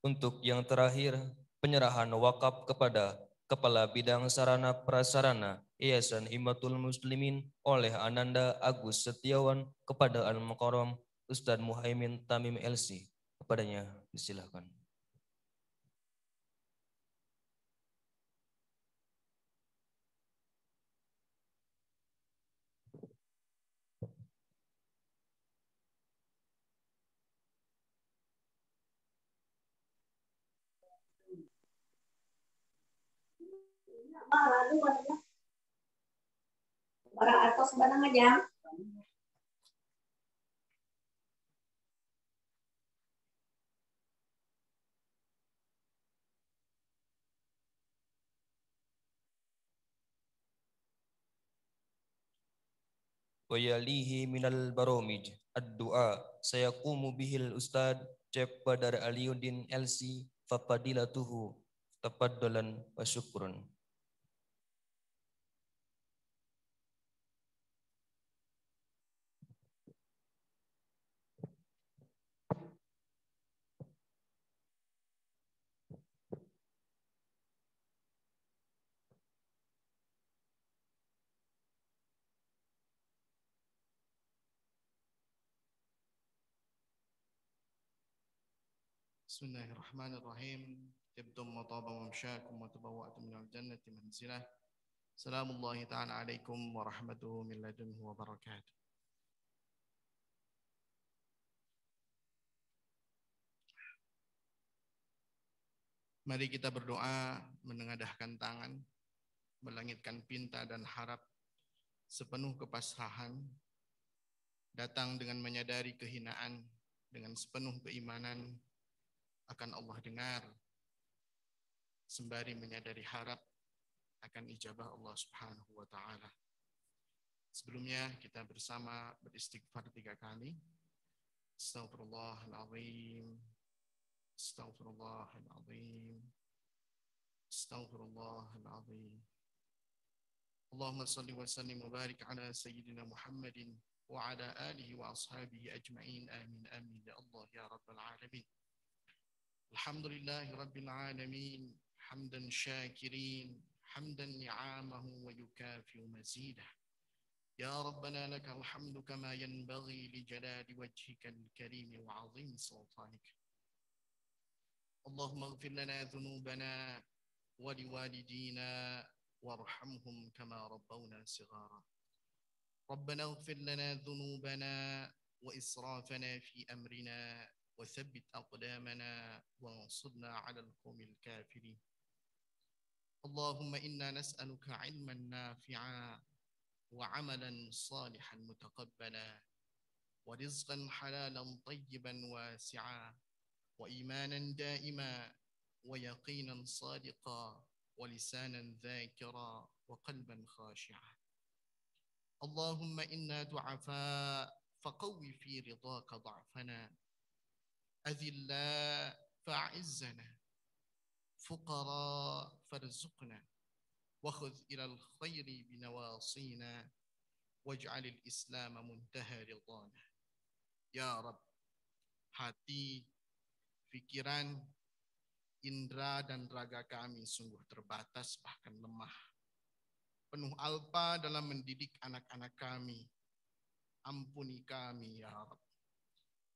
Untuk yang terakhir, penyerahan wakaf kepada Kepala Bidang Sarana Prasarana Yayasan Himmatul Muslimin oleh Ananda Agus Setiawan kepada Al-Mukarram Ustadz Muhaimin Tamim LC. Kepadanya disilahkan.
Para atos barang aja.
Wayalihi minal baromij ad-du'a sayaqumu bihil Ustad Cep Badar Aliuddin LC fafadilatuhu tafaddalan wa syukrun.
Bismillahirrahmanirrahim. Tibtum wa taba mamsyakum wa tabawwa'tum minal jannati manzilah. Assalamullahi ta'ala alaikum warahmatullahi min ladunhu wa barakatuh. Mari kita berdoa, menengadahkan tangan, melangitkan pinta dan harap sepenuh kepasrahan, datang dengan menyadari kehinaan, dengan sepenuh keimanan akan Allah dengar, sembari menyadari harap akan ijabah Allah Subhanahu wa Ta'ala. Sebelumnya kita bersama beristighfar 3 kali. Astaghfirullahaladzim, astaghfirullahaladzim, astaghfirullahaladzim. Allahumma salli wa sallim wa barik ala Sayyidina Muhammadin wa ala alihi wa ashabihi ajma'in. Amin amin ya Allah ya Rabbal Alamin. Alhamdulillahi Rabbil Alamin, hamdan syakirin, hamdan ni'amahu wa yukafi'u mazidah. Ya Rabbana lakal hamdu kama yanbaghi li jalali wajhika al-karim wa 'azim sultanik. Allahumma ighfir lana dhunubana wa liwalidina warhamhum kama rabbawna shighara. Rabbana ighfir lana dhunubana wa israfana fi amrina وثبت أقدامنا وانصرنا على القوم الكافرين. اللهم إنا نسألك علما نافعا وعملا صالحا متقبلا ورزقا حلالا طيبا واسعا وإيمانا دائما ويقينا صادقا ولسانا ذاكرا وقلبا خاشعا. اللهم إنا ضعفاء فقوي في رضاك ضعفنا، أذلاء فأعزنا، فقراء فارزقنا، وخذ إلى الخير بنواصينا، واجعل الإسلام منتهى رضانا. Ya Rabb, hati, pikiran, indera dan raga kami sungguh terbatas bahkan lemah. Penuh alpa dalam mendidik anak-anak kami. Ampuni kami ya Rabb.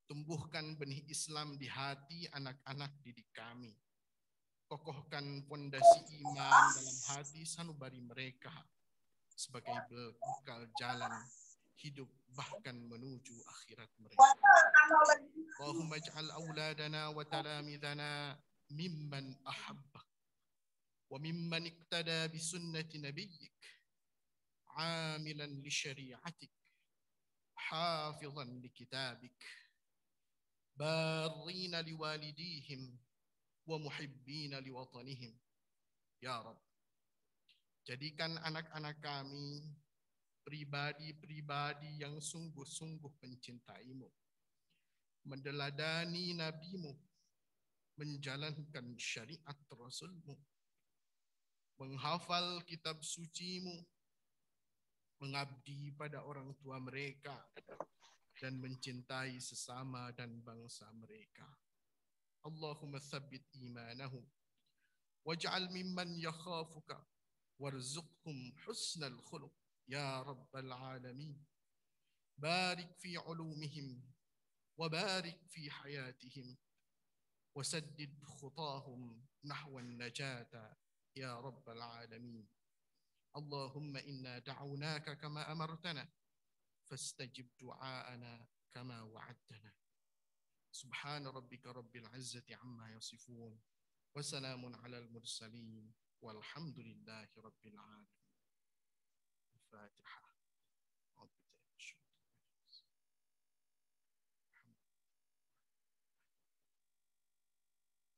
Tumbuhkan benih Islam di hati anak-anak didik kami. Kokohkan pondasi iman dalam hati sanubari mereka sebagai bekal jalan hidup bahkan menuju akhirat mereka. Allahumma ij'al auladana wa talamidana mimman ahabbak wa mimman iqtada bi sunnati nabiyyik, amilan li syari'atik, hafizan li kitabik, barrina liwalidihim wa muhibbina liwatanihim. Ya Rabb, jadikan anak-anak kami pribadi-pribadi yang sungguh-sungguh mencintaimu, mendeladani nabimu, menjalankan syariat Rasulmu, menghafal kitab sucimu, mengabdi pada orang tua mereka, dan mencintai sesama dan bangsa mereka. اللهم ثبت إيمانهم واجعل ممن يخافك وارزقهم حسن الخلق يا رب العالمين. بارك في علومهم وبارك في حياتهم وسدد خطاهم نحو النجاة يا رب العالمين. اللهم إنا دعوناك كما أمرتنا فاستجب دعاءنا كما وعدتنا. سبحان ربك رب العزة عما يصفون وسلام على المرسلين والحمد لله رب العالمين. الفاتحة.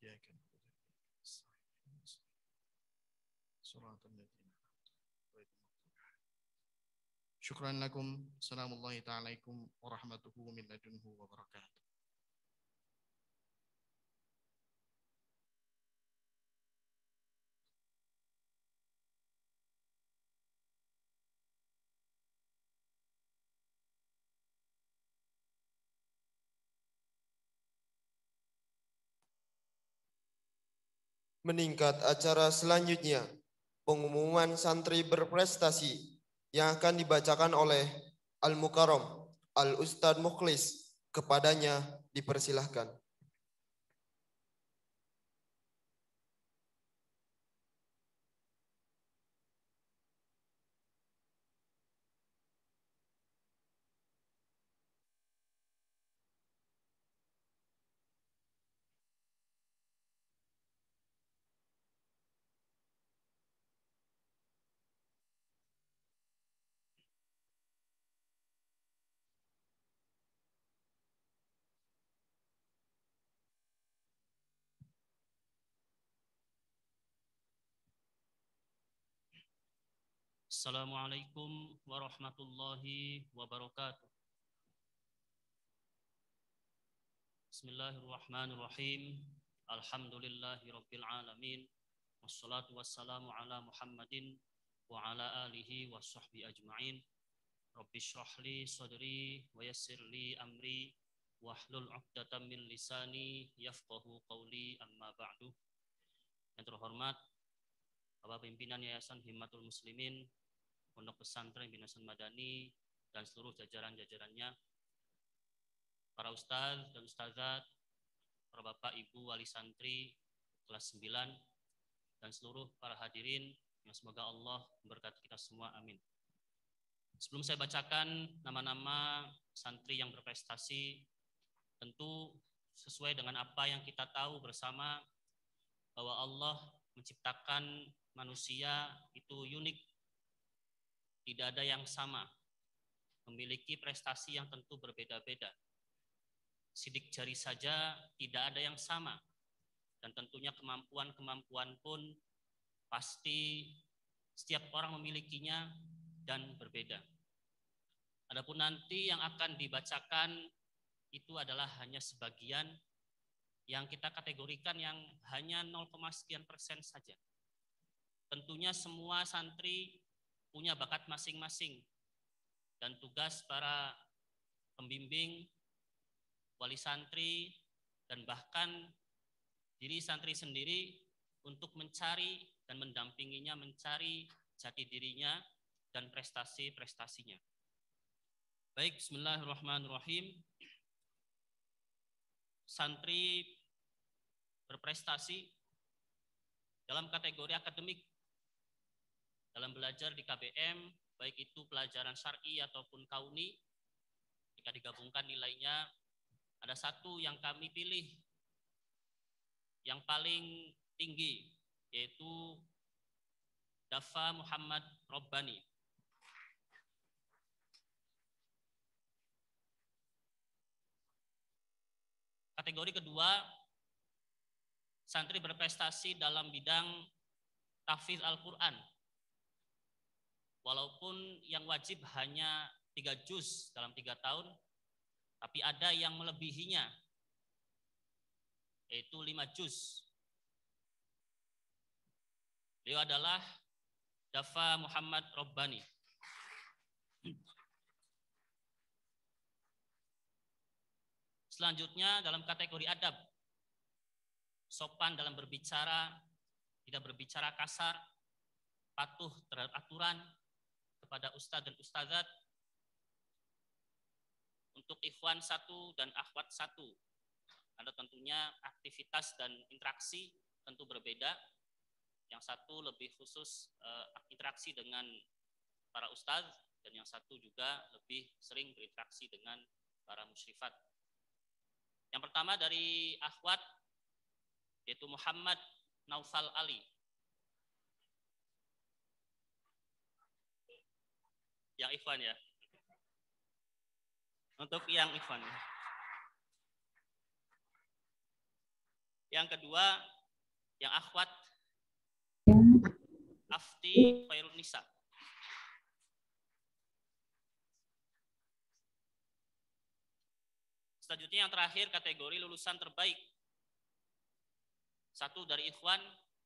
إياك نعبد وإياك نستعين صراط الذين أنعمت عليهم غير المغضوب عليهم. شكرا لكم. السلام الله تعالى عليكم ورحمته من لدنه وبركاته.
Meningkat acara selanjutnya, pengumuman santri berprestasi yang akan dibacakan oleh Al-Mukarram Al-Ustadz Mukhlis. Kepadanya dipersilahkan.
Assalamualaikum warahmatullahi wabarakatuh. Bismillahirrahmanirrahim. Alhamdulillahi rabbil alamin. Wassalatu wassalamu ala Muhammadin wa ala alihi wa sahbihi ajma'in. Rabbi shrah li sadri wa yassir li amri wahlul 'uqdatam min lisani yafqahu qawli, amma ba'du. Yang terhormat Bapak Pimpinan Yayasan Himmatul Muslimin, Pondok Pesantren Binaan Madani, dan seluruh jajaran-jajarannya, para ustadz dan ustadzat, para bapak ibu wali santri kelas 9, dan seluruh para hadirin yang semoga Allah memberkati kita semua, amin. Sebelum saya bacakan nama-nama santri yang berprestasi, tentu sesuai dengan apa yang kita tahu bersama bahwa Allah menciptakan manusia itu unik. Tidak ada yang sama, memiliki prestasi yang tentu berbeda-beda. Sidik jari saja tidak ada yang sama, dan tentunya kemampuan-kemampuan pun pasti setiap orang memilikinya dan berbeda. Adapun nanti yang akan dibacakan itu adalah hanya sebagian yang kita kategorikan yang hanya 0, sekian persen saja. Tentunya semua santri punya bakat masing-masing, dan tugas para pembimbing, wali santri, dan bahkan diri santri sendiri untuk mencari dan mendampinginya mencari jati dirinya dan prestasi-prestasinya. Baik, bismillahirrahmanirrahim. Santri berprestasi dalam kategori akademik, dalam belajar di KBM, baik itu pelajaran syar'i ataupun kauni, jika digabungkan nilainya, ada satu yang kami pilih yang paling tinggi, yaitu Dafa Muhammad Robbani. Kategori kedua, santri berprestasi dalam bidang tahfiz Al-Quran. Walaupun yang wajib hanya 3 juz dalam 3 tahun, tapi ada yang melebihinya, yaitu 5 juz. Beliau adalah Dafa Muhammad Robbani. Selanjutnya dalam kategori adab, sopan dalam berbicara, tidak berbicara kasar, patuh terhadap aturan kepada ustadz dan ustadzat. Untuk ikhwan 1 dan akhwat 1, ada tentunya aktivitas dan interaksi tentu berbeda. Yang satu lebih khusus interaksi dengan para ustadz, dan yang satu juga lebih sering berinteraksi dengan para musyrifat. Yang pertama dari akhwat, yaitu Muhammad Naufal Ali. Yang ikhwan ya. Untuk yang ikhwan. Yang kedua, yang akhwat Afti Khairun Nisa. Selanjutnya yang terakhir kategori lulusan terbaik. 1 dari ikhwan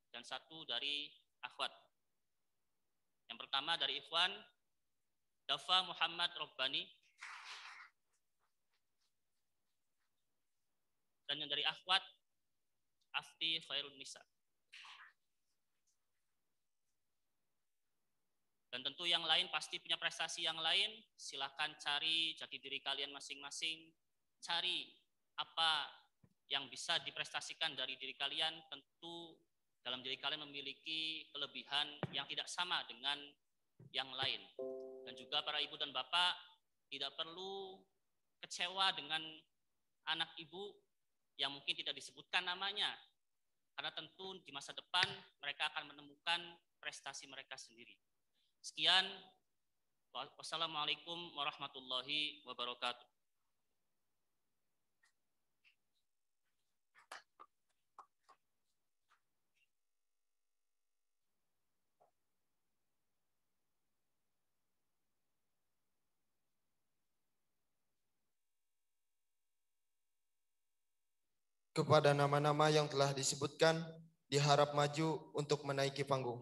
dan 1 dari akhwat. Yang pertama dari ikhwan, Dafa Muhammad Robbani. Dan yang dari akhwat, Afti Khairun Nisa. Dan tentu yang lain pasti punya prestasi yang lain. Silahkan cari jati diri kalian masing-masing. Cari apa yang bisa diprestasikan dari diri kalian. Tentu dalam diri kalian memiliki kelebihan yang tidak sama dengan yang lain. Dan juga para ibu dan bapak tidak perlu kecewa dengan anak ibu yang mungkin tidak disebutkan namanya. Karena tentu di masa depan mereka akan menemukan prestasi mereka sendiri. Sekian, wassalamualaikum warahmatullahi wabarakatuh.
Kepada nama-nama yang telah disebutkan, diharap maju untuk menaiki panggung.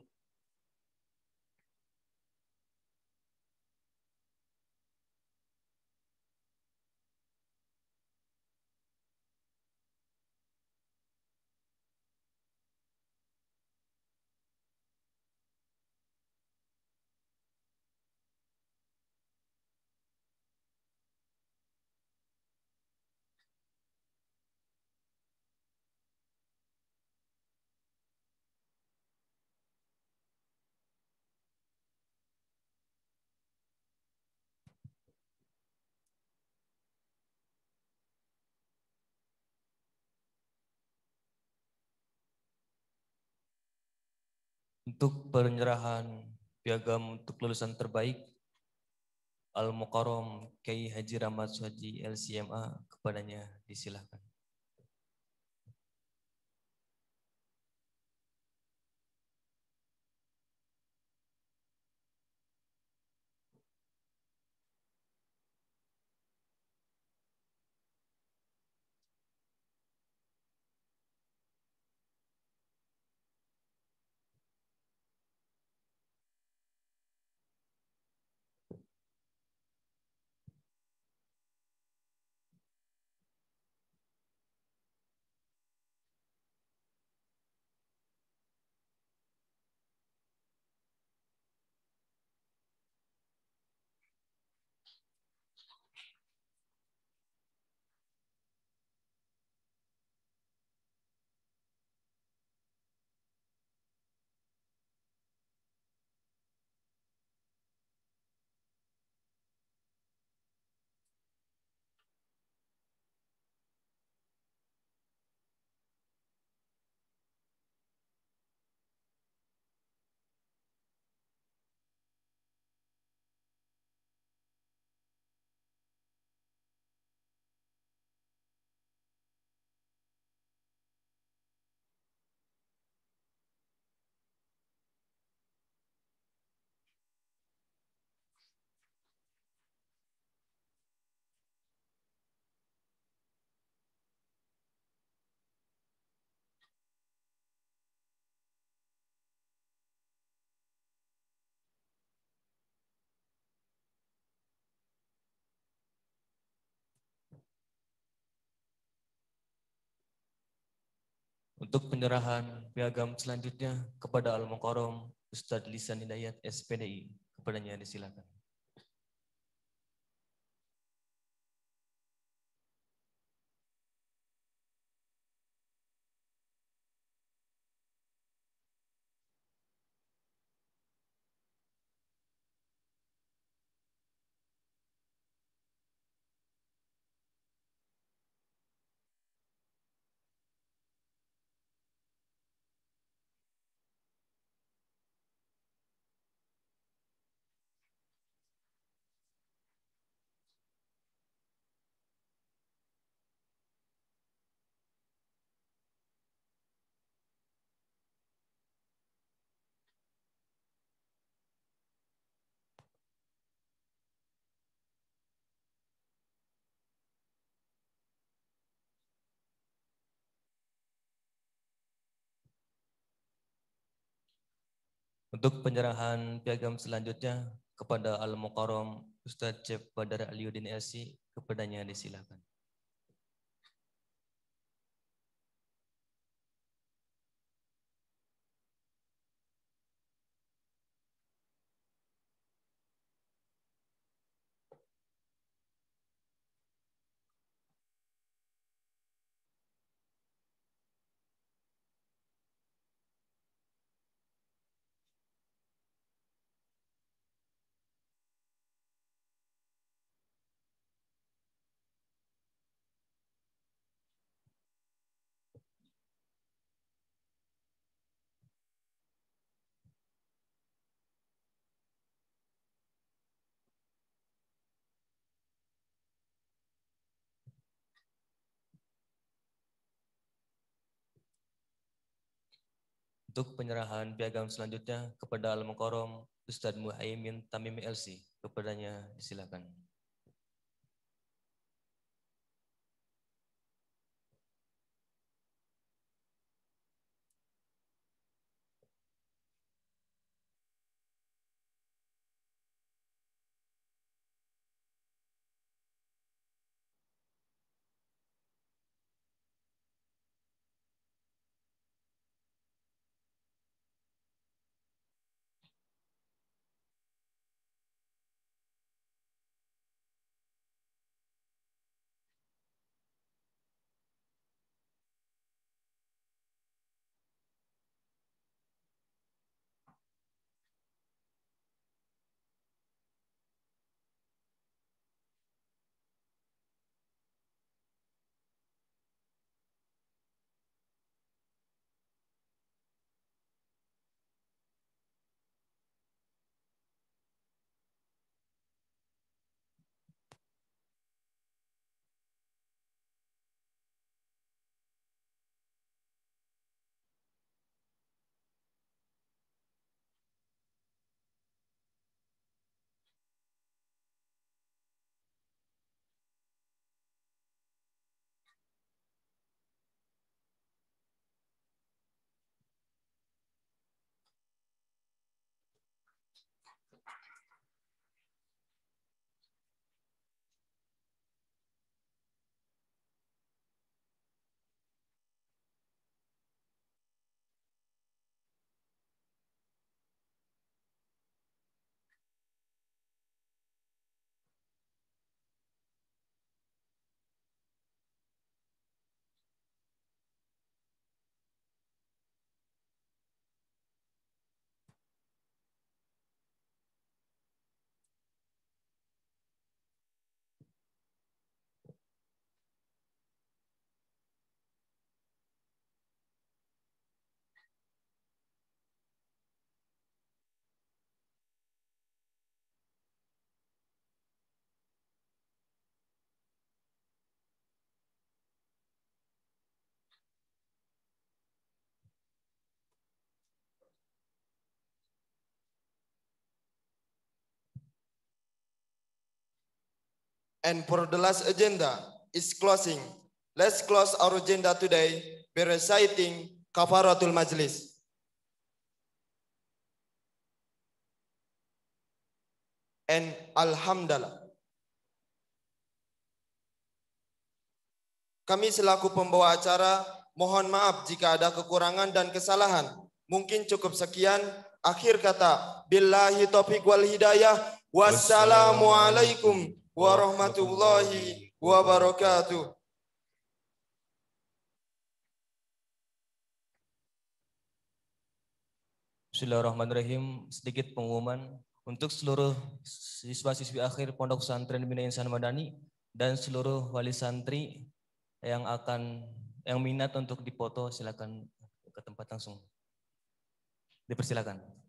Untuk penyerahan piagam untuk lulusan terbaik, Al-Mukarram Kiai Haji Rahmat Suhaji LCMA, kepadanya disilahkan. Untuk penyerahan piagam selanjutnya kepada Al-Mukarram Ustadz Lisan Hidayat SPDI. Kepadanya disilakan. Untuk penyerahan piagam selanjutnya kepada Al-Mukarram Ustadz Chef Badar Aliuddin LC, kepadanya disilakan. Untuk penyerahan piagam selanjutnya kepada Al-Mukarram Ustadz Muhaimin Tamimi LC, kepadanya disilakan.
And for the last agenda is closing. Let's close our agenda today by reciting Kafaratul Majlis. And Alhamdulillah. Kami selaku pembawa acara Mohon maaf jika ada kekurangan dan kesalahan. Mungkin cukup sekian. Akhir kata, billahi taufiq wal hidayah. Wassalamualaikum warahmatullahi wabarakatuh.
Bismillahirrahmanirrahim. Sedikit pengumuman untuk seluruh siswa-siswi akhir Pondok Pesantren Bina Insan Madani dan seluruh wali santri yang minat untuk dipoto, silakan ke tempat langsung. Dipersilakan.